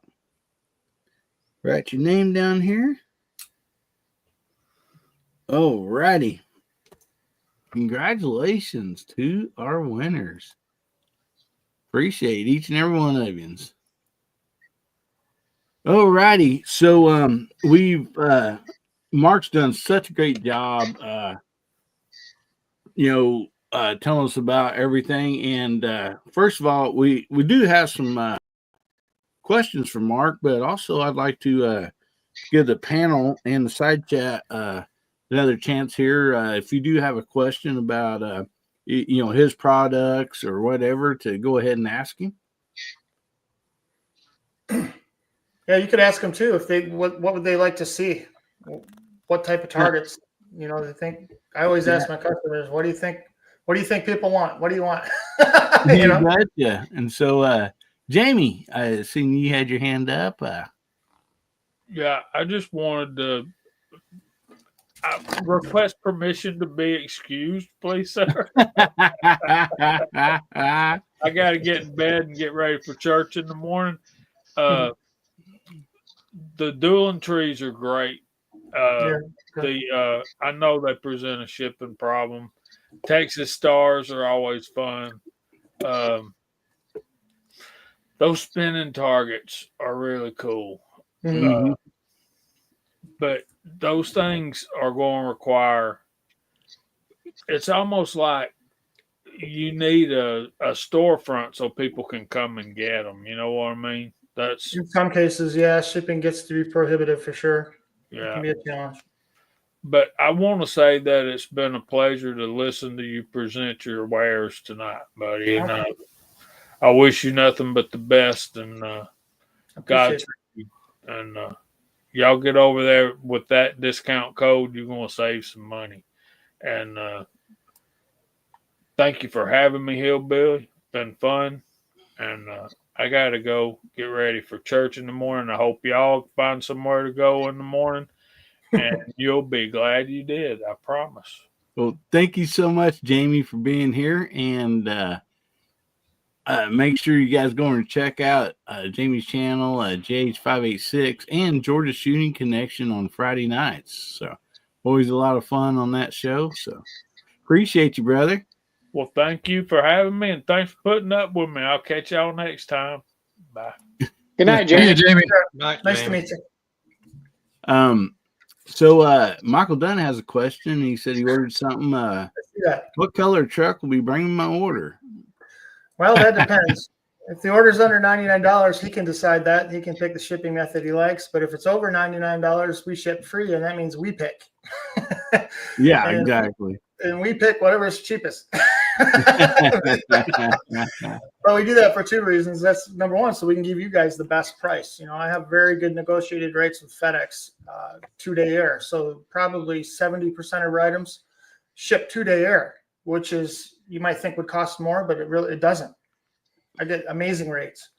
Write your name down here. All righty. Congratulations to our winners. Appreciate each and every one of you. All righty. So we've Mark's done such a great job telling us about everything. And first of all, we do have some questions from Mark, but also I'd like to give the panel and the side chat another chance here. If you do have a question about his products or whatever, to go ahead and ask him. Yeah, you could ask them too if they what would they like to see, what type of targets. They think. I always ask my customers, what do you think? What do you think people want? What do you want? You betcha. And so, Jamie, I seen you had your hand up. Yeah, I just wanted to request permission to be excused, please, sir. I got to get in bed and get ready for church in the morning. The dueling trees are great. I know they present a shipping problem. Texas stars are always fun. Those spinning targets are really cool. But those things are going to require, it's almost like you need a storefront so people can come and get them. You know what I mean? That's in some cases, yeah, shipping gets to be prohibitive for sure. Yeah. It can be a challenge. But I want to say that it's been a pleasure to listen to you present your wares tonight, buddy. And I wish you nothing but the best, and Godspeed. And y'all get over there with that discount code. You're going to save some money. And thank you for having me, Hillbilly. Been fun. And I got to go get ready for church in the morning. I hope y'all find somewhere to go in the morning. And you'll be glad you did. I promise. Well, thank you so much, Jamie, for being here. And make sure you guys go and check out Jamie's channel, JH586, and Georgia Shooting Connection on Friday nights. So always a lot of fun on that show. So appreciate you, brother. Well, thank you for having me, and thanks for putting up with me. I'll catch y'all next time. Bye. Good night, Jamie. Hey, Jamie. Nice to meet you. So Michael Dunn has a question. He said he ordered something. What color truck will be bringing my order? Well, that depends. If the order's under $99, he can decide that. He can pick the shipping method he likes. But if it's over $99, we ship free, and that means we pick. Yeah, exactly. And we pick whatever's cheapest. But we do that for two reasons. That's number one, so we can give you guys the best price. I have very good negotiated rates with FedEx, 2-day air. So probably 70% of our items ship 2-day air, which is, you might think would cost more, but it doesn't. I get amazing rates.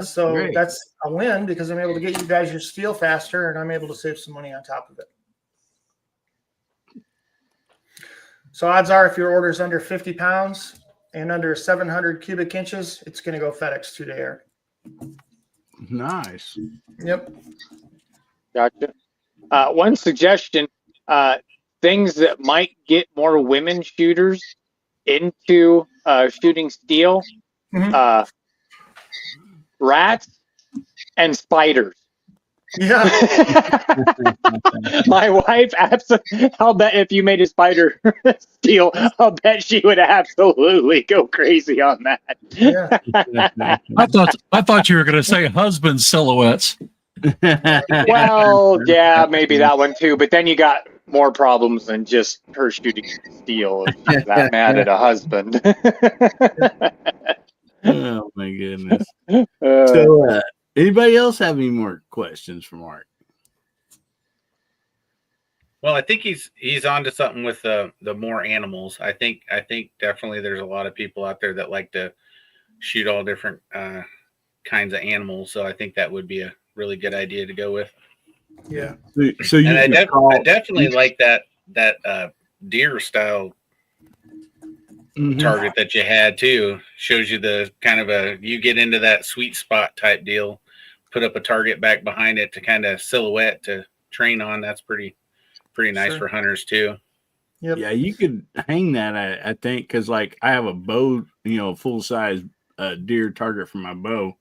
So great. that's a win because I'm able to get you guys your steel faster, and I'm able to save some money on top of it. So odds are, if your order is under 50 pounds and under 700 cubic inches, it's going to go FedEx 2-day air. Nice. Yep. Gotcha. One suggestion: things that might get more women shooters into shooting steel, rats and spiders. Yeah. My wife, absolutely. I'll bet if you made a spider steel, I'll bet she would absolutely go crazy on that. Yeah. I thought you were going to say husband silhouettes. Well, yeah, maybe that one too. But then you got more problems than just her shooting steel if she's that mad at a husband. Oh my goodness. So, anybody else have any more questions for Mark? Well, I think he's onto something with the more animals. I think definitely there's a lot of people out there that like to shoot all different kinds of animals. So I think that would be a really good idea to go with. Yeah. So you and I definitely like that deer style target that you had too. Shows you the kind of you get into that sweet spot type deal. Put up a target back behind it to kind of silhouette to train on. That's pretty nice for hunters too. Yep. Yeah, you could hang that. I think because like I have a bow, full size deer target for my bow,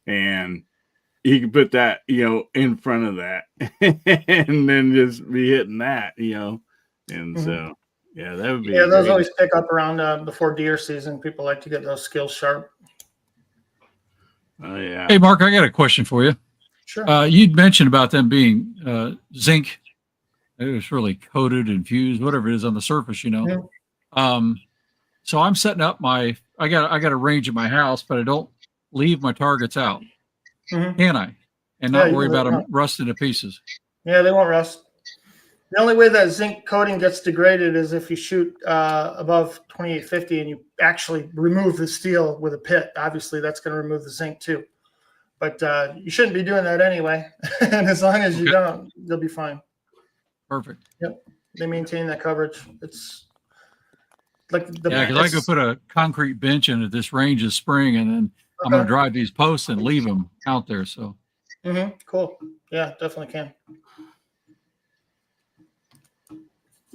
and you can put that, in front of that, and then just be hitting that, and so yeah, that would be. Yeah, those always pick up around before deer season. People like to get those skills sharp. Oh yeah. Hey, Mark, I got a question for you. Sure. You'd mentioned about them being zinc. It was really coated and fused, whatever it is on the surface, Yeah. So I'm setting up I got a range at my house, but I don't leave my targets out. Can I? And not worry about them rusting to pieces. Yeah, they won't rust. The only way that zinc coating gets degraded is if you shoot above 2850 and you actually remove the steel with a pit. Obviously, that's going to remove the zinc too. But you shouldn't be doing that anyway. And as long as you don't, you'll be fine. Perfect. Yep. They maintain that coverage. It's like because I could put a concrete bench in at this range this spring, and then I'm going to drive these posts and leave them out there. So. Cool. Yeah, definitely can.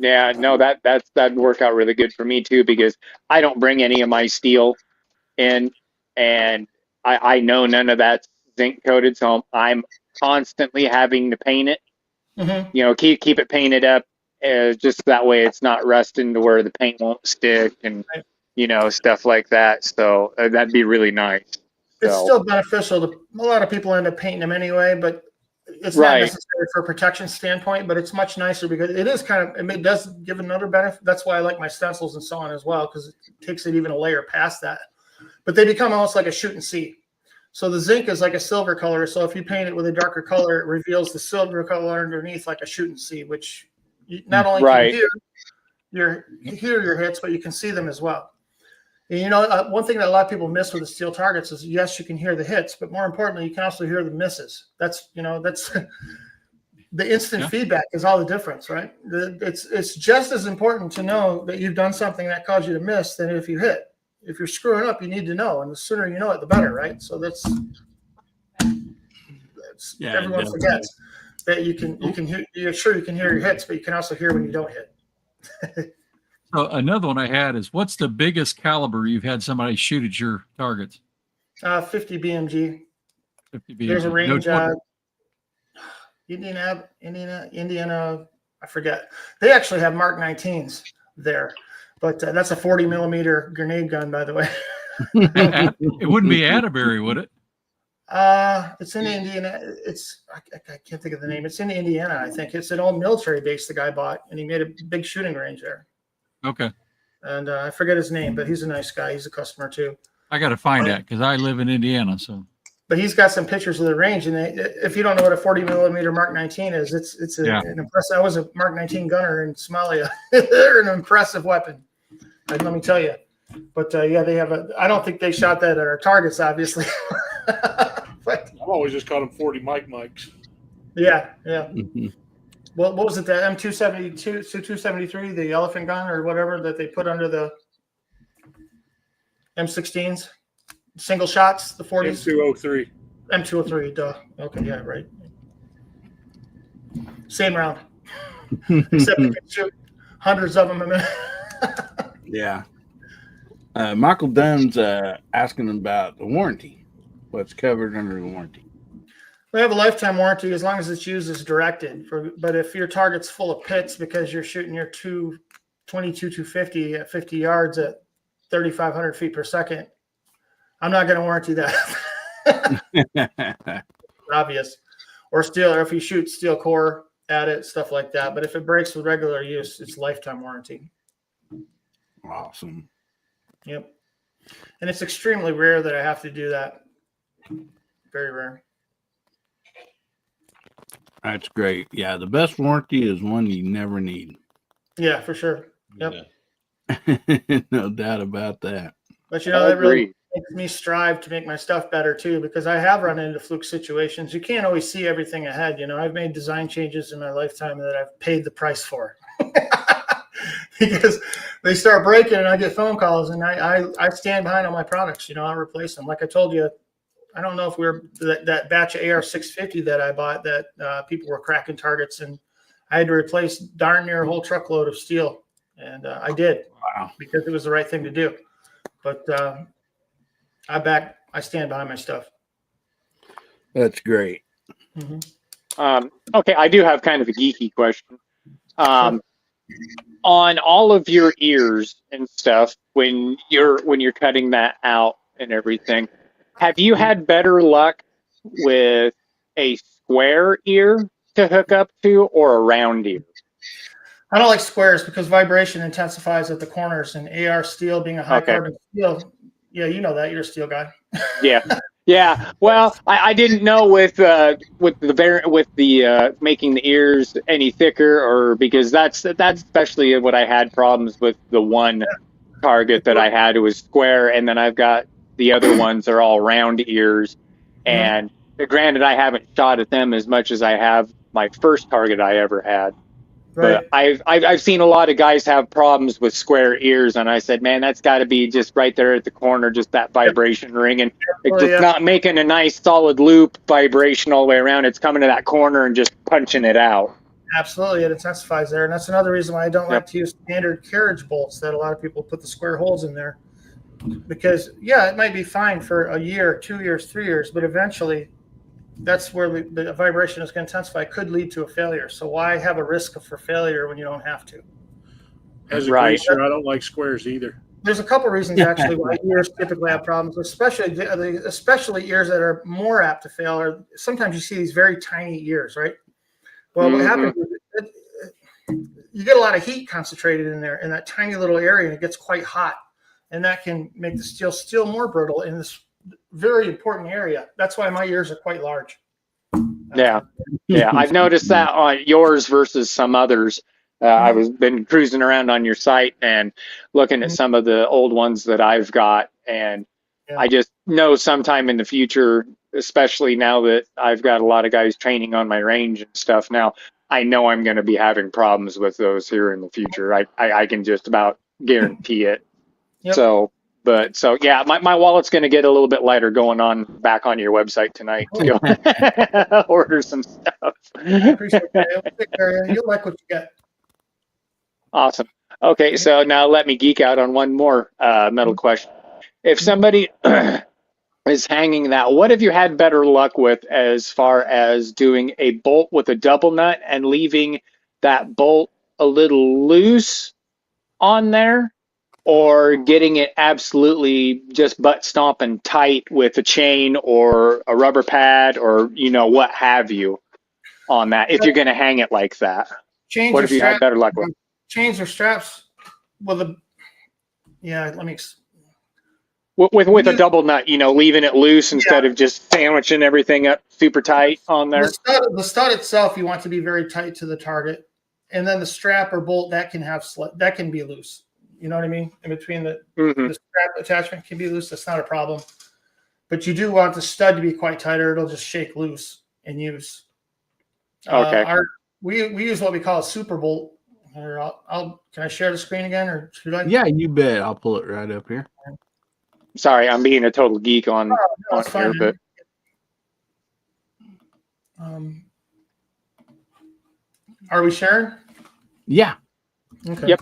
Yeah, no, that'd work out really good for me too, because I don't bring any of my steel in, and I know none of that's zinc coated, so I'm constantly having to paint it. Keep it painted up, just that way it's not rusting to where the paint won't stick, and stuff like that. So that'd be really nice. It's still beneficial to a lot of people end up painting them anyway, but it's not necessary for a protection standpoint, but it's much nicer because it is it does give another benefit. That's why I like my stencils and so on as well, because it takes it even a layer past that. But they become almost like a shoot and see. So the zinc is like a silver color. So if you paint it with a darker color, it reveals the silver color underneath like a shoot and see, which not only can you hear your hits, but you can see them as well. And, one thing that a lot of people miss with the steel targets is, yes, you can hear the hits, but more importantly, you can also hear the misses. That's the instant feedback is all the difference, right? It's just as important to know that you've done something that caused you to miss than if you hit. If you're screwing up, you need to know, and the sooner you know it, the better, right? So that's everyone forgets that you can hear. You're sure you can hear your hits, but you can also hear when you don't hit. So another one I had is, what's the biggest caliber you've had somebody shoot at your targets? 50 BMG. 50 BMG. There's a range. Indiana. I forget. They actually have Mark 19s there, but that's a 40 millimeter grenade gun, by the way. It wouldn't be Atterbury, would it? It's in Indiana. I can't think of the name. It's in Indiana, I think. It's an old military base the guy bought, and he made a big shooting range there. Okay. And I forget his name, but he's a nice guy. He's a customer too. I got to find that because I live in Indiana. So. But he's got some pictures of the range, and if you don't know what a 40 millimeter Mark 19 is, it's an impressive. I was a Mark 19 gunner in Somalia. They're an impressive weapon, let me tell you. But they have I don't think they shot that at our targets, obviously. But I've always just called them 40 mics. Yeah. what was it? The M272, 273, the elephant gun or whatever that they put under the M16s, single shots, the 40s. M203. M203. Duh. Okay, yeah, right. Same round, except you can shoot hundreds of them a minute. Yeah. Michael Dunn's asking about the warranty. What's covered under the warranty? We have a lifetime warranty as long as it's used as directed. But if your target's full of pits because you're shooting your 22-250 at 50 yards at 3,500 feet per second, I'm not going to warranty that. Obvious. Or steel, or if you shoot steel core at it, stuff like that. But if it breaks with regular use, it's lifetime warranty. Awesome. Yep. And it's extremely rare that I have to do that. Very rare. That's great. Yeah, the best warranty is one you never need. Yeah, for sure. Yep. No doubt about that. But you know, that really makes me strive to make my stuff better too, because I have run into fluke situations. You can't always see everything ahead. You know, I've made design changes in my lifetime that I've paid the price for. Because they start breaking and I get phone calls, and I stand behind all my products. You know, I replace them. Like I told you, I don't know if that batch of AR-650 that I bought that people were cracking targets, and I had to replace darn near a whole truckload of steel, and I did. Wow. Because it was the right thing to do. But I stand behind my stuff. That's great. Mm-hmm. Okay, I do have kind of a geeky question. On all of your ears and stuff, when you're cutting that out and everything, have you had better luck with a square ear to hook up to or a round ear? I don't like squares because vibration intensifies at the corners, and AR steel being a high carbon steel. Yeah, you know that. You're a steel guy. Yeah. Yeah, well, I didn't know with making the ears any thicker, or because that's especially what I had problems with. The one target that I had, it was square, and then I've got the other ones are all round ears. And granted, I haven't shot at them as much as I have my first target I ever had. But I've seen a lot of guys have problems with square ears, and I said, man, that's got to be just right there at the corner, just that vibration ring, and it's just not making a nice solid loop vibration all the way around. It's coming to that corner and just punching it out. Absolutely, it intensifies there, and that's another reason why I don't like to use standard carriage bolts that a lot of people put the square holes in there, because it might be fine for a year, 2 years, 3 years, but eventually that's where the vibration is going to intensify. It could lead to a failure. So why have a risk for failure when you don't have to? As a greaser, I don't like squares either. There's a couple reasons actually why ears typically have problems, especially ears that are more apt to fail. Or sometimes you see these very tiny ears, right? Well, what happens is you get a lot of heat concentrated in there in that tiny little area, and it gets quite hot, and that can make the steel still more brittle in this very important area. That's why my ears are quite large. Yeah. I've noticed that on yours versus some others. I was been cruising around on your site and looking at some of the old ones that I've got, and I just know sometime in the future, especially now that I've got a lot of guys training on my range and stuff now, I know I'm going to be having problems with those here in the future. I can just about guarantee it. So my wallet's going to get a little bit lighter going on back on your website tonight to go order some stuff. I appreciate that. You'll like what you get. Awesome. Okay, so now let me geek out on one more metal question. If somebody is hanging that, what have you had better luck with as far as doing a bolt with a double nut and leaving that bolt a little loose on there, or getting it absolutely just butt stomping tight with a chain or a rubber pad or what have you on that, if you're going to hang it like that? What have you had better luck with? Chains or straps with a let me with a double nut, leaving it loose instead of just sandwiching everything up super tight on there. The stud itself, you want to be very tight to the target, and then the strap or bolt that can be loose. You know what I mean? In between the strap attachment can be loose. That's not a problem. But you do want the stud to be quite tight, or it'll just shake loose in use. Okay. we use what we call a super bolt. Here, can I share the screen again, or should I? Yeah, you bet. I'll pull it right up here. Sorry, I'm being a total geek on No, it's here, fine. but Are we sharing? Yeah. Okay. Yep.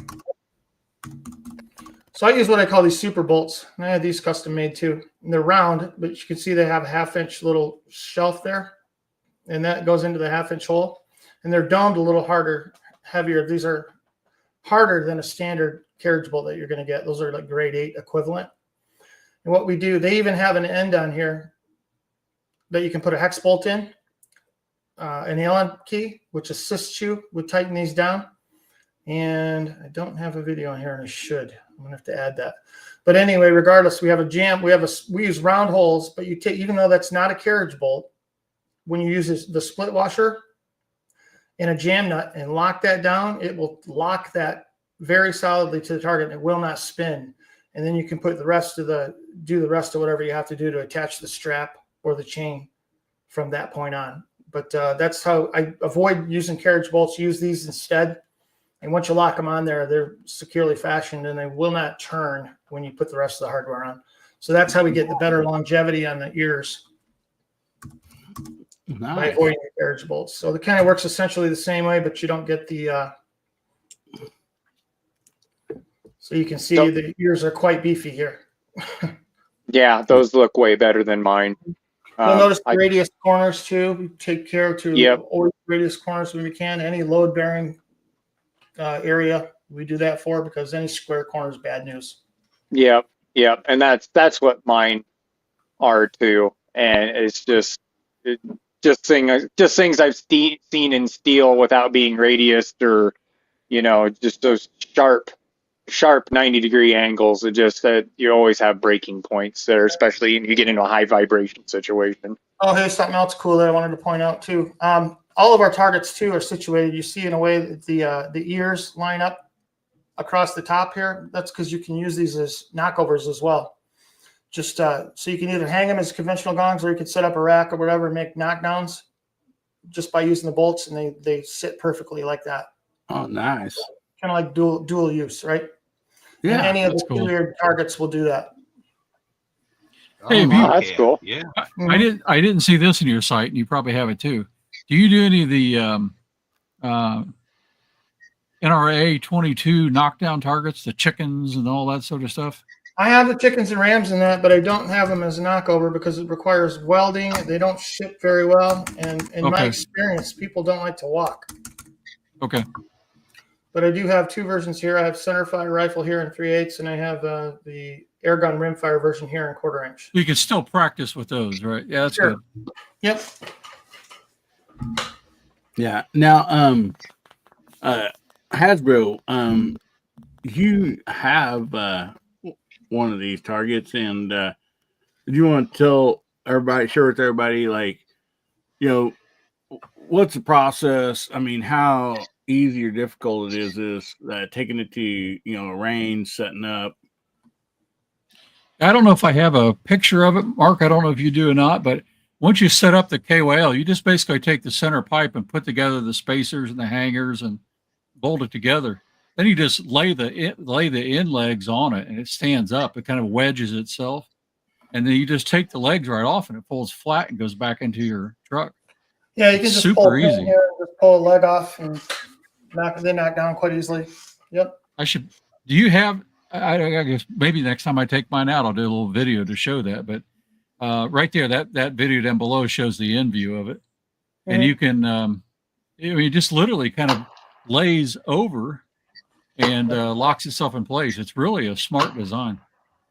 So I use what I call these super bolts. And I had these custom made too. And they're round, but you can see they have a 1/2-inch little shelf there. And that goes into the 1/2-inch hole. And they're domed a little harder, heavier. These are harder than a standard carriage bolt that you're going to get. Those are like grade 8 equivalent. And what we do, they even have an end on here that you can put a hex bolt in, an Allen key, which assists you with tightening these down. And I don't have a video on here, and I should. I'm gonna have to add that. But anyway, regardless, we have a jam. We use round holes, but you take, even though that's not a carriage bolt, when you use the split washer and a jam nut and lock that down, it will lock that very solidly to the target, and it will not spin. And then you can put do the rest of whatever you have to do to attach the strap or the chain from that point on. But that's how I avoid using carriage bolts. Use these instead. And once you lock them on there, they're securely fashioned and they will not turn when you put the rest of the hardware on. So that's how we get the better longevity on the ears. Nice. By avoiding the carriage bolts. So it kind of works essentially the same way, but you don't get the so you can see the ears are quite beefy here. yeah, those look way better than mine. You'll notice the radius corners too. We take care to Yep. always radius corners when we can. Any load bearing area we do that for, because any square corner is bad news. Yep, and that's what mine are too. And it's just things I've seen in steel without being radiused, or just those sharp 90-degree angles. It just that you always have breaking points there, especially if you get into a high vibration situation. Oh, here's something else cool that I wanted to point out too. All of our targets too are situated. You see in a way that the ears line up across the top here. That's because you can use these as knockovers as well. Just so you can either hang them as conventional gongs, or you could set up a rack or whatever and make knockdowns just by using the bolts, and they sit perfectly like that. Oh, nice. Kind of like dual use, right? Yeah, and any of the cool. weird targets will do that. Hey, that's cool. Yeah. I didn't see this in your site, and you probably have it too. Do you do any of the NRA 22 knockdown targets, the chickens and all that sort of stuff? I have the chickens and rams in that, but I don't have them as a knockover because it requires welding. They don't ship very well, and in my experience, people don't like to walk. Okay. But I do have two versions here. I have centerfire rifle here in 3/8, and I have the airgun rimfire version here in 1/4 inch. You can still practice with those, right? Yeah, that's Sure. good. Yep. Yeah. Now, Hasbro, you have one of these targets, and do you want to share with everybody, like, what's the process? I mean, how easy or difficult it is taking it to, a range, setting up? I don't know if I have a picture of it, Mark. I don't know if you do or not, but once you set up the KOL, you just basically take the center pipe and put together the spacers and the hangers and bolt it together. Then you just lay the end legs on it, and it stands up. It kind of wedges itself, and then you just take the legs right off, and it folds flat and goes back into your truck. Yeah, you can It's just super pull it in easy. here and just pull a leg off, and they knock down quite easily. Yep. Do you have? I guess maybe next time I take mine out, I'll do a little video to show that. But right there, that video down below shows the end view of it, and you can, it just literally kind of lays over and locks itself in place. It's really a smart design.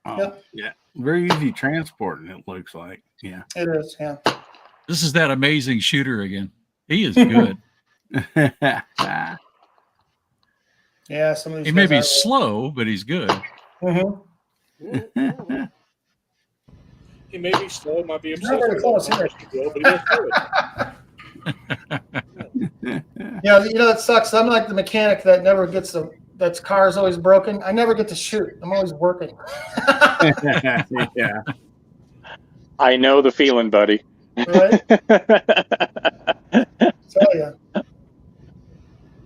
Oh, Yep. yeah. Very easy transporting, it looks like. Yeah. It is, yeah. This is that amazing shooter again. He is good. Yeah, some of these He may guys be are- slow, but he's good. He may be slow, might be Not obsessed very with close how here. fast you go, but he does do it. Yeah, that sucks. I'm like the mechanic that never gets that's car is always broken. I never get to shoot. I'm always working. Yeah. I know the feeling, buddy. Right? Tell ya.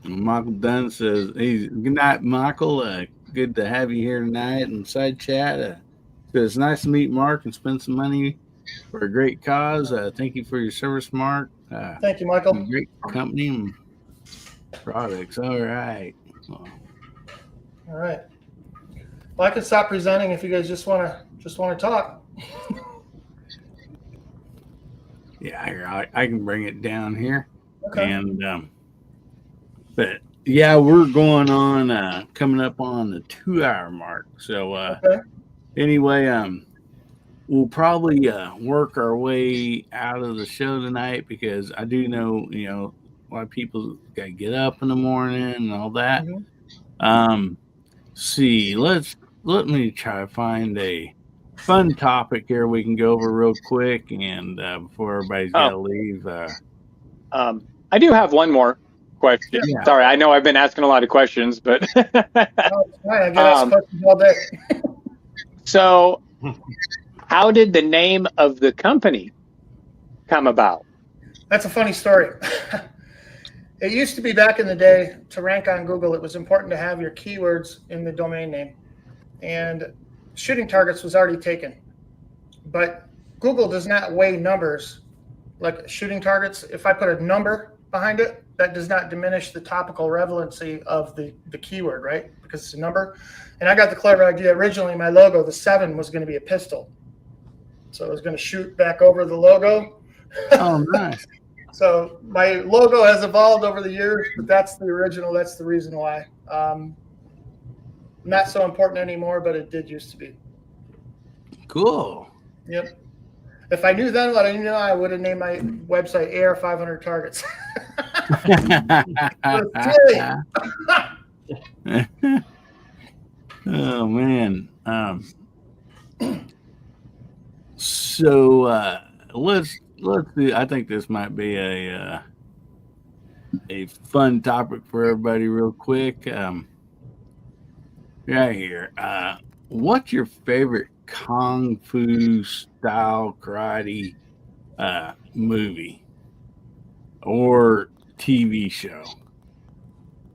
Michael Dunn says, "Good night, Michael. Good to have you here tonight in side chat. Says it's nice to meet Mark and spend some money for a great cause. Thank you for your service, Mark. Thank you, Michael. Great company and products. All right. Well, All right. Well, I can stop presenting if you guys just want to talk. yeah, here I can bring it down here. Okay. And but yeah, we're going on coming up on the 2 hour mark. So Okay. anyway, we'll probably work our way out of the show tonight because I do know, a lot of people got to get up in the morning and all that. Mhm. See, let me try to find a fun topic here we can go over real quick and before everybody's got to leave. I do have one more question. Yeah. Sorry, I know I've been asking a lot of questions, but Oh, it's fine. I get asked questions all day. so how did the name of the company come about? That's a funny story. It used to be back in the day to rank on Google, it was important to have your keywords in the domain name. And shooting targets was already taken. But Google does not weigh numbers like shooting targets. If I put a number behind it, that does not diminish the topical relevancy of the keyword, right? Because it's a number. And I got the clever idea. Originally, my logo, the 7 was going to be a pistol. So I was going to shoot back over the logo. Oh, nice. So my logo has evolved over the years, but that's the original. That's the reason why. Not so important anymore, but it did used to be. Cool. Yep. If I knew then what I knew now, I would have named my website AR 500 Targets. Oh man. So let's do. I think this might be a fun topic for everybody, real quick. Right here. What's your favorite kung fu style karate movie or TV show?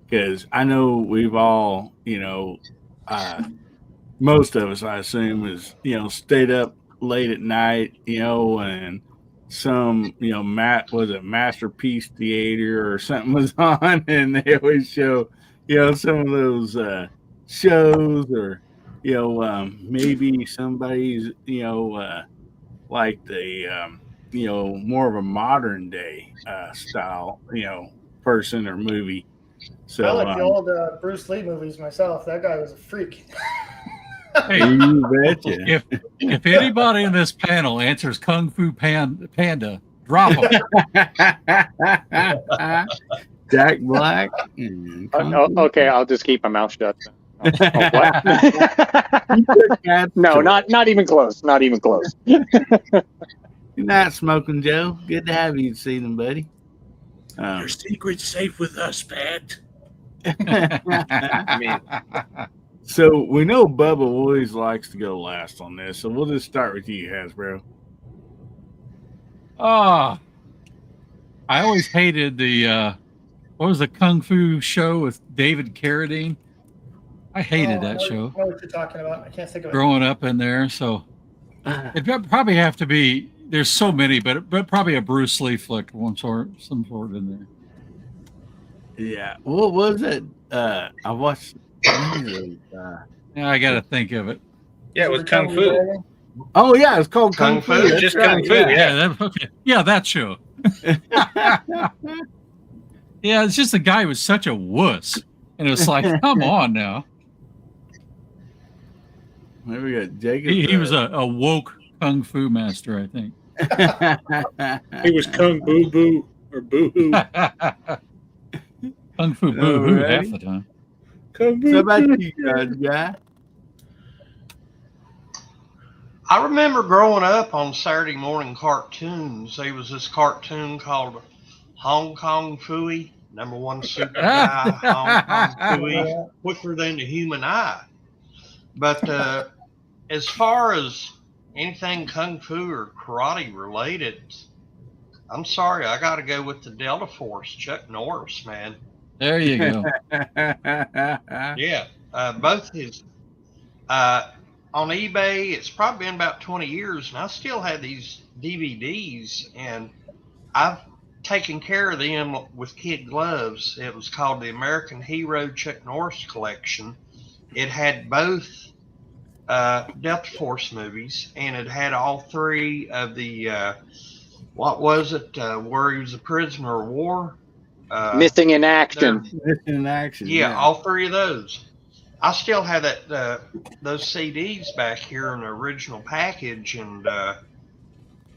Because I know we've all, most of us, I assume, is stayed up late at night, and some was it Masterpiece Theater or something was on, and they always show some of those shows, or maybe somebody's like the more of a modern day style person or movie. So I like the old Bruce Lee movies myself. That guy was a freak. Hey, you betcha. If anybody in this panel answers Kung Fu Panda, drop them. Jack Black. Okay, I'll just keep my mouth shut. What? No, not even close. Not even close. Good night, Smoking Joe. Good to have you this evening, buddy. Your secret's safe with us, Pat. So we know Bubba always likes to go last on this, so we'll just start with you, Hasbro. I always hated the what was the Kung Fu show with David Carradine? I hated that show. I know what you're talking about. I can't think of it. Growing up in there, so it'd probably have to be. There's so many, but probably a Bruce Lee flick, some sort in there. Yeah, what was it? I watched. Yeah, I got to think of it. Yeah, it was Kung Fu. Oh yeah, it's called Kung Fu. It's just Kung Fu. Yeah, that show. Yeah, it's just the guy was such a wuss, and it's like, come on now. There we go, Jacob. He was a woke Kung Fu master, I think. He was Kung Boo Boo or Boo Hoo. Kung Fu Boo Hoo half the time. Kung So Boo about Boo. you, guy. I remember growing up on Saturday morning cartoons. There was this cartoon called Hong Kong Phooey, #1 super guy, Hong Kong Phooey, quicker than the human eye. But as far as anything Kung Fu or karate related, I'm sorry, I got to go with the Delta Force, Chuck Norris, man. There you go. Yeah, both his on eBay. It's probably been about 20 years, and I still have these DVDs, and I've taken care of them with kid gloves. It was called the American Hero Chuck Norris Collection. It had both Delta Force movies, and it had all three of the what was it? Where he was a prisoner of war. Missing in action. Missing in action. Yeah, all three of those. I still have that those CDs back here in the original package, and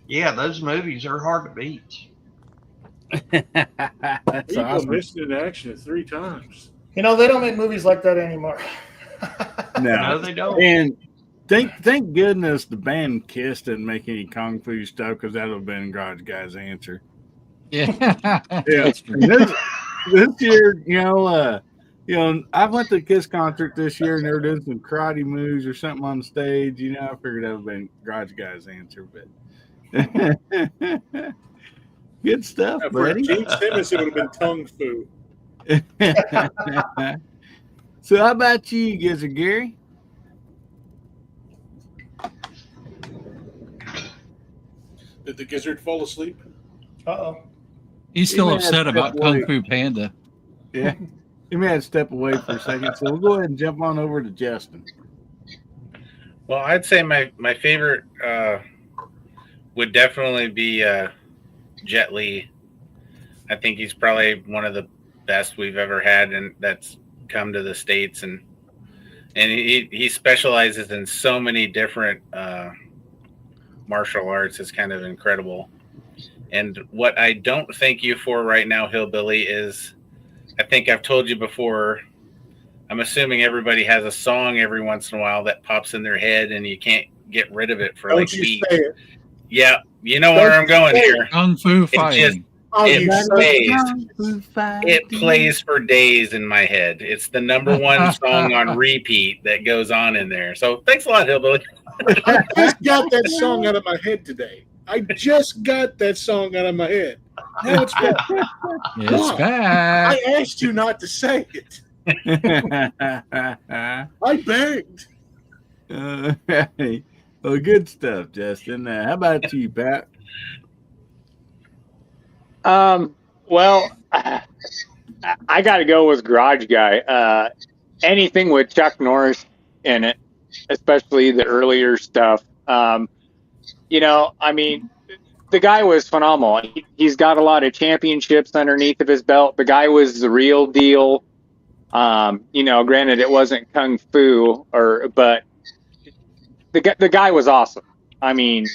yeah, those movies are hard to beat. That's People awesome. missed in action 3 times. You know, they don't make movies like that anymore. No, they don't. And thank goodness the band Kiss didn't make any kung fu stuff, because that would have been Garage Guy's answer. Yeah. Yeah. This year, I went to the Kiss concert this year, and they were doing some karate moves or something on the stage. I figured that would have been Garage Guy's answer, but good stuff, For buddy. Gene Simmons, it would have been Kung Fu. So how about you, Gizzard Gary? Did the gizzard fall asleep? Uh-oh. He's still He may have upset about stepped Kung away. Fu Panda. Yeah. You may have to step away for a second, so we'll go ahead and jump on over to Justin. Well, I'd say my favorite would definitely be Jet Li. I think he's probably one of the best we've ever had, and that's come to the States, and he specializes in so many different martial arts. It's kind of incredible. And what I don't thank you for right now, Hillbilly, is I think I've told you before, I'm assuming everybody has a song every once in a while that pops in their head and you can't get rid of it for Don't like you weeks. say it. Yeah, you know where I'm going here. Kung Fu It fighting. it plays for days in my head. It's the number one song on repeat that goes on in there. So thanks a lot, Hillbilly. I just got that song out of my head today. I just got that song out of my head. Now it's back. It's Why? back. I asked you not to say it. I begged. Well, good stuff, Justin. How about you, Pat? Well, I got to go with Garage Guy. Anything with Chuck Norris in it, especially the earlier stuff. I mean, the guy was phenomenal. He's got a lot of championships underneath of his belt. The guy was the real deal. Granted, it wasn't kung fu, but the guy was awesome. I mean,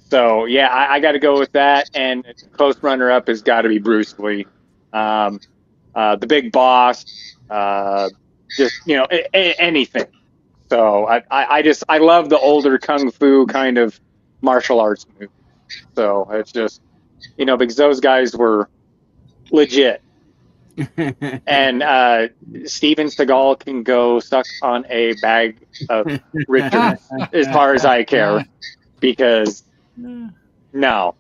so yeah, I got to go with that. And close runner-up has got to be Bruce Lee, the Big Boss. Anything. So I love the older kung fu kind of martial arts movies. So it's just, because those guys were legit. And Steven Seagal can go suck on a bag of riches as far as I care, because no.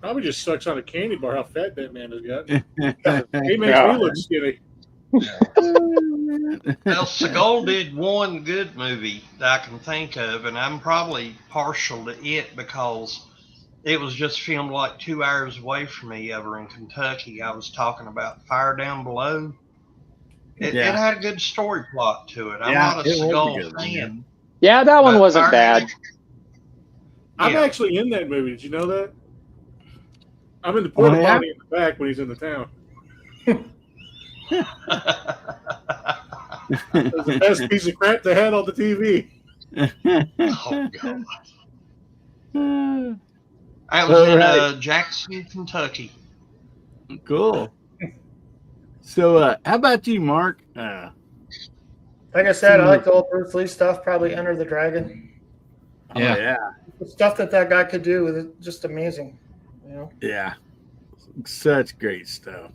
Probably just sucks on a candy bar how fat that man has gotten. He makes me look skinny. Well, Seagal did one good movie that I can think of, and I'm probably partial to it because it was just filmed like 2 hours away from me over in Kentucky. I was talking about Fire Down Below. It had a good story plot to it. I'm not a Seagal fan. Yeah, that one wasn't bad. I'm actually in that movie. Did you know that? I'm in the porta potty in the back when he's in the town. It was the best piece of crap they had on the TV. Oh, God. I was in Jackson, Kentucky. Cool. So, how about you, Mark? Like I said, I like the old Bruce Lee stuff. Probably Enter the Dragon. Yeah. The stuff that guy could do was just amazing. Yeah. Such great stuff.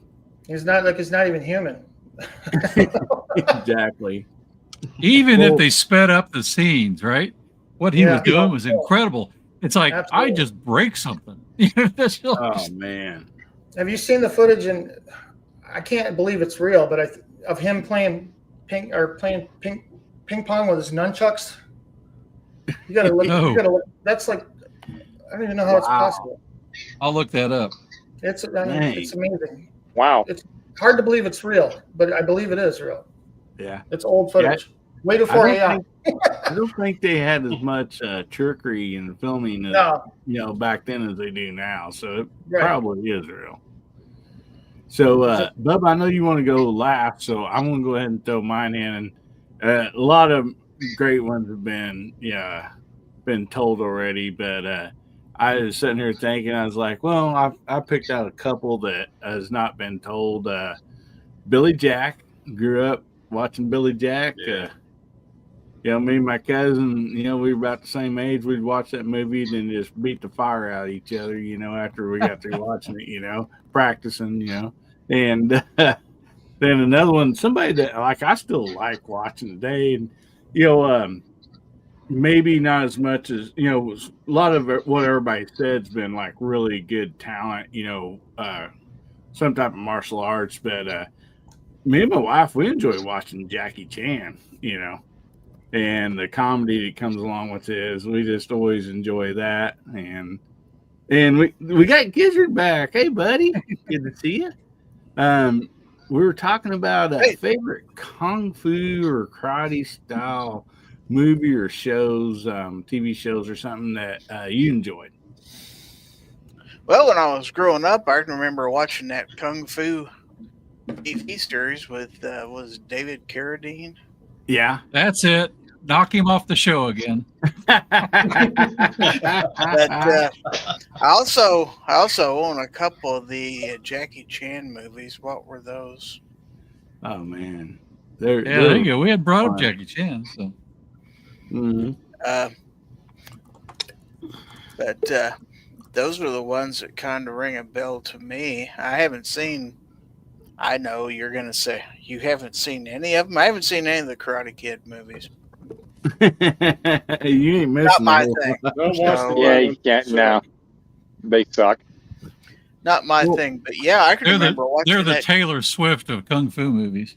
He's not even human. Exactly. Even if they sped up the scenes, right? What he was doing was incredible. It's like, I just break something. Oh, man. Have you seen the footage? And I can't believe it's real, but of him playing ping pong with his nunchucks. You gotta look. No. You gotta look. That's like, I don't even know how it's possible. I'll look that up. It's Dang. it's amazing. Wow. It's hard to believe it's real, but I believe it is real. Yeah. It's old footage. Way before AI. I don't think they had as much trickery in filming, No. back then as they do now. So it Right. probably is real. So, Bub, I know you want to go last, so I'm going to go ahead and throw mine in. And a lot of great ones have been told already, but I was sitting here thinking, I was like, well, I picked out a couple that has not been told. Billy Jack, grew up watching Billy Jack. Me and my cousin, we were about the same age. We'd watch that movie and then just beat the fire out of each other, after we got through watching it, practicing, And then another one, somebody that I still like watching today, and maybe not as much as a lot of what everybody said's been like really good talent, some type of martial arts. But me and my wife, we enjoy watching Jackie Chan, and the comedy that comes along with it. We just always enjoy that. And we got Gizzard back. Hey, buddy, good to see you. We were talking about a favorite kung fu or karate style movie or shows, TV shows or something that you enjoyed. Well, when I was growing up, I can remember watching that kung fu TV series with was David Carradine. Yeah, that's it. Knock him off the show again. But I also own a couple of the Jackie Chan movies. What were those? Oh man, there you go. We had brought up Jackie Chan, so. Mm-hmm. But those were the ones that kind of ring a bell to me. I haven't seen. I know you're gonna say you haven't seen any of them. I haven't seen any of the Karate Kid movies. You ain't missing. Not my thing. Yeah, you can't. No, they suck. Not my thing, but yeah, I can remember watching. They're the Taylor Swift of kung fu movies.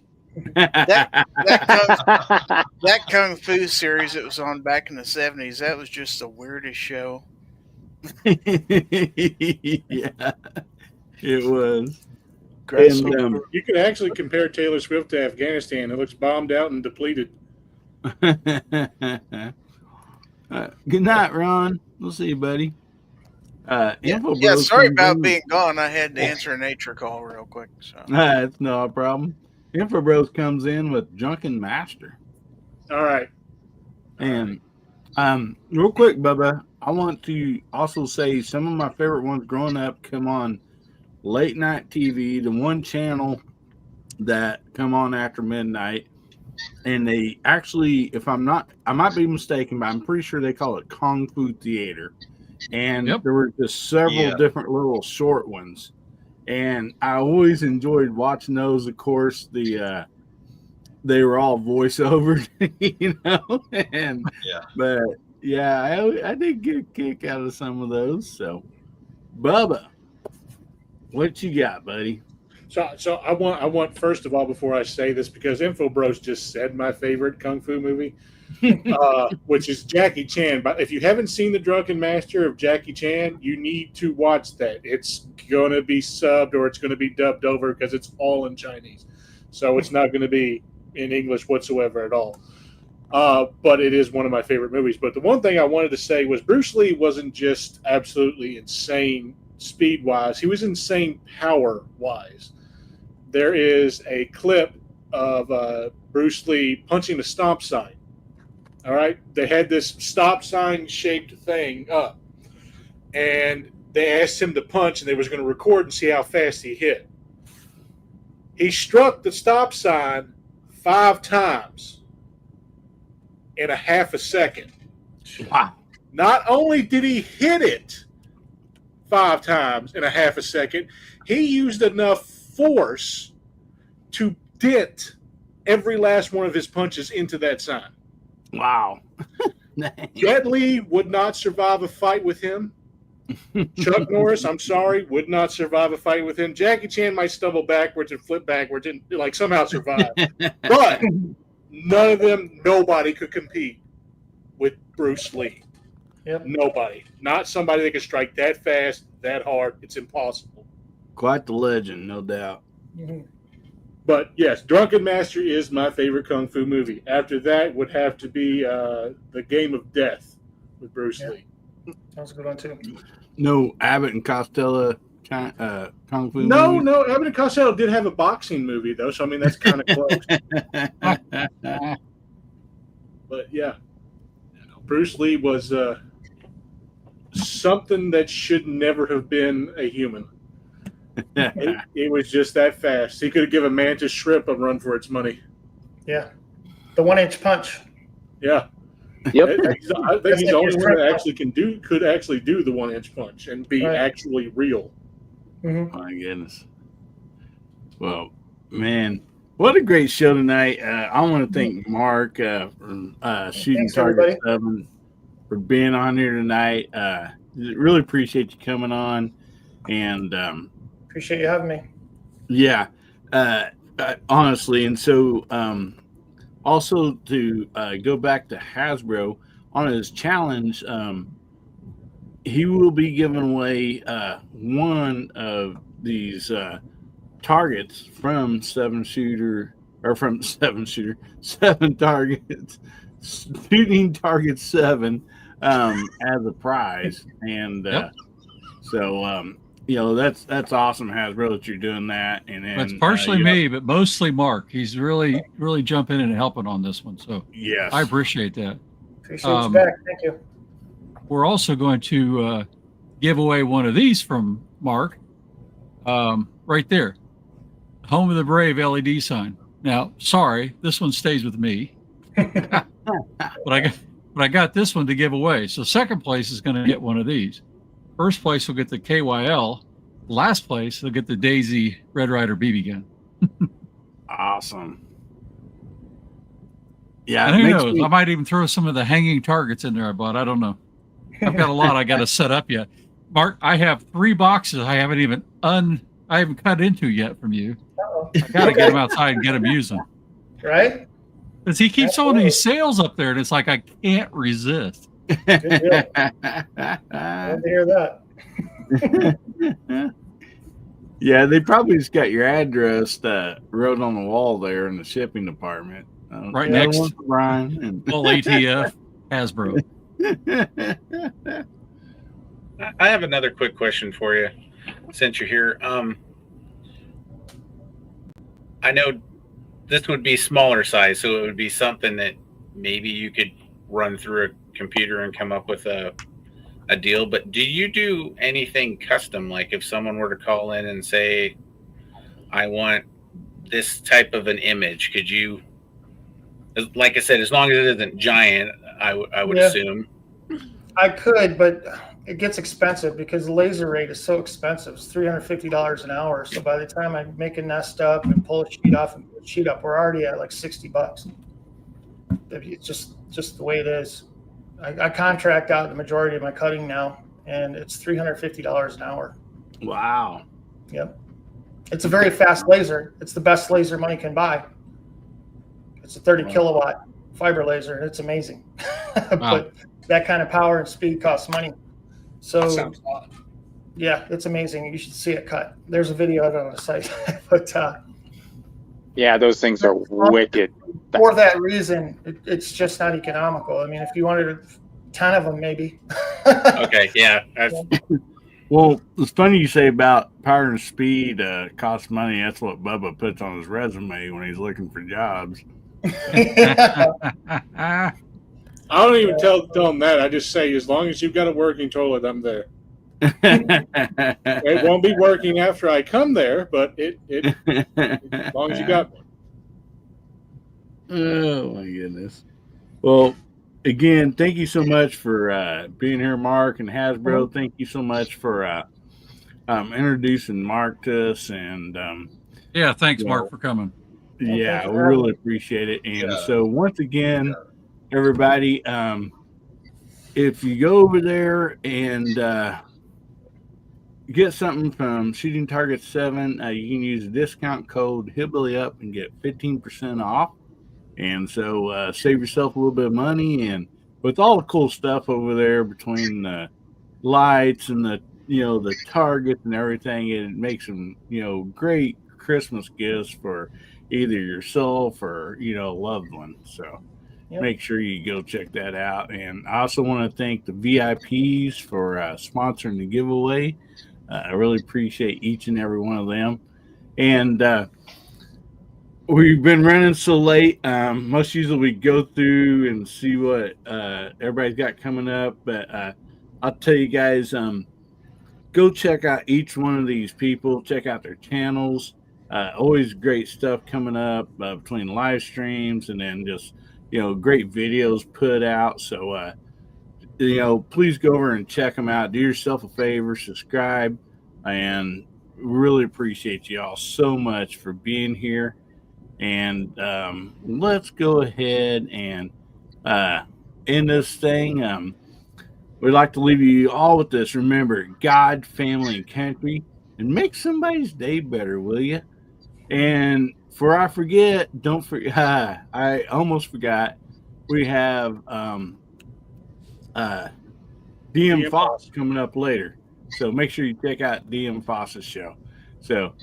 that kung fu series that was on back in the 70s. That was just the weirdest show. Yeah, it was. And, you could actually compare Taylor Swift to Afghanistan. It looks bombed out and depleted. Good night, Ron. We'll see you, buddy. Yeah, sorry about being gone. I had to answer a nature call real quick. So that's no problem. Info Bros comes in with Drunken Master. All right. And real quick, Bubba, I want to also say some of my favorite ones growing up come on late night TV, the one channel that come on after midnight. And they actually, if I'm not, I might be mistaken, but I'm pretty sure they call it Kung Fu Theater. And there were just several different little short ones. And I always enjoyed watching those. Of course, they were all voiceover, but yeah, I did get a kick out of some of those. So, Bubba, what you got, buddy? So I want first of all, before I say this, because Info Bros just said my favorite kung fu movie, which is Jackie Chan. But if you haven't seen The Drunken Master of Jackie Chan, you need to watch that. It's going to be subbed or it's going to be dubbed over because it's all in Chinese. So it's not going to be in English whatsoever at all. But it is one of my favorite movies. But the one thing I wanted to say was Bruce Lee wasn't just absolutely insane speed-wise. He was insane power-wise. There is a clip of Bruce Lee punching the stop sign. All right? They had this stop sign-shaped thing up. And they asked him to punch, and they was going to record and see how fast he hit. He struck the stop sign 5 times in a half a second. Wow. Not only did he hit it 5 times in a half a second, he used enough force to dent every last one of his punches into that sign. Wow. Jet Li would not survive a fight with him. Chuck Norris, I'm sorry, would not survive a fight with him. Jackie Chan might stumble backwards and flip backwards and like somehow survive. But none of them, nobody could compete with Bruce Lee. Yep. Nobody. Not somebody that can strike that fast, that hard. It's impossible. Quite the legend, no doubt. Mhm. But yes, Drunken Master is my favorite kung fu movie. After that would have to be The Game of Death with Bruce Lee. That was a good one too. No Abbott and Costello kung fu No, movies? no, Abbott and Costello did have a boxing movie though, so I mean that's kind of close. But yeah, Bruce Lee was something that should never have been a human. It was just that fast. He could have given a mantis shrimp a run for its money. Yeah. The 1-inch punch. Yeah. Yep. I think he's the only one that actually could actually do the 1-inch punch and be actually real. Mm-hmm. My goodness. Well, man, what a great show tonight. I want to thank Mark from Shooting Thanks, Target everybody. 7 for being on here tonight. Really appreciate you coming on. And Appreciate you having me. yeah, honestly. And so also to go back to Hasbro on his challenge, he will be giving away one of these targets from Seven Targets, Shooting Target 7 as a prize. And so you know, that's awesome, Hasbro, that you're doing that. And then That's partially me, but mostly Mark. He's really jumping in and helping on this one. So yes, I appreciate that. Appreciate you back. Thank you. We're also going to give away one of these from Mark, right there, Home of the Brave LED sign. Now, sorry, this one stays with me, but I got this one to give away. So second place is going to get one of these. First place will get the KYL. Last place, they'll get the Daisy Red Ryder BB gun. Awesome. Yeah, And who knows? I might even throw some of the hanging targets in there I bought. I don't know. I've got a lot I got to set up yet. Mark, I have 3 boxes I haven't cut into yet from you. I got to get them outside and get them using. Right? Because he keeps throwing these sales up there, and it's like I can't resist. Good deal. Glad to hear that. Yeah, they probably just got your address wrote on the wall there in the shipping department. Right next to Brian and well, ATF Hasbro. I have another quick question for you since you're here. I know this would be smaller size, so it would be something that maybe you could run through a computer and come up with a deal. But do you do anything custom? Like if someone were to call in and say, I want this type of an image, could you, like I said, as long as it isn't giant, I would assume. I could, but it gets expensive because the laser rate is so expensive. It's $350 an hour. So by the time I make a nest up and pull a sheet off and put a sheet up, we're already at like $60. It's just the way it is. I contract out the majority of my cutting now, and it's $350 an hour. Wow. Yep. It's a very fast laser. It's the best laser money can buy. It's a 30 kilowatt fiber laser. It's amazing. But that kind of power and speed costs money. So That sounds odd. Yeah, it's amazing. You should see it cut. There's a video of it on the site. But yeah, those things are wicked. For that reason, it's just not economical. I mean, if you wanted 10 of them, maybe. Okay, yeah. Well, it's funny you say about power and speed costs money. That's what Bubba puts on his resume when he's looking for jobs. I don't even tell them that. I just say, as long as you've got a working toilet, I'm there. It won't be working after I come there, but it as long as you got one. Oh my goodness. Well, again, thank you so much for being here, Mark and Hasbro. Thank you so much for introducing Mark to us. And yeah, thanks, Mark, for coming. Yeah, we really appreciate it. And so once again, everybody, if you go over there and get something from Shooting Target 7, you can use the discount code Hillbillyup and get 15% off. And so save yourself a little bit of money. And with all the cool stuff over there between the lights and the targets and everything, it makes them, great Christmas gifts for either yourself or, a loved one. So Yep. make sure you go check that out. And I also want to thank the VIPs for sponsoring the giveaway. I really appreciate each and every one of them. And we've been running so late. Most usually we go through and see what everybody's got coming up. But I'll tell you guys, go check out each one of these people. Check out their channels. Always great stuff coming up between live streams and then just, great videos put out. So, please go over and check them out. Do yourself a favor, subscribe, and really appreciate you all so much for being here. And let's go ahead and end this thing. We'd like to leave you all with this. Remember, God, family, and country, and make somebody's day better, will you? And before I forget, don't forget, I almost forgot, we have DM Foss coming up later. So make sure you check out DM Foss's show. So,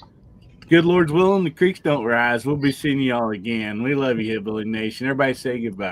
good Lord's willing, the creeks don't rise. We'll be seeing you all again. We love you, Hillbilly Nation. Everybody say goodbye.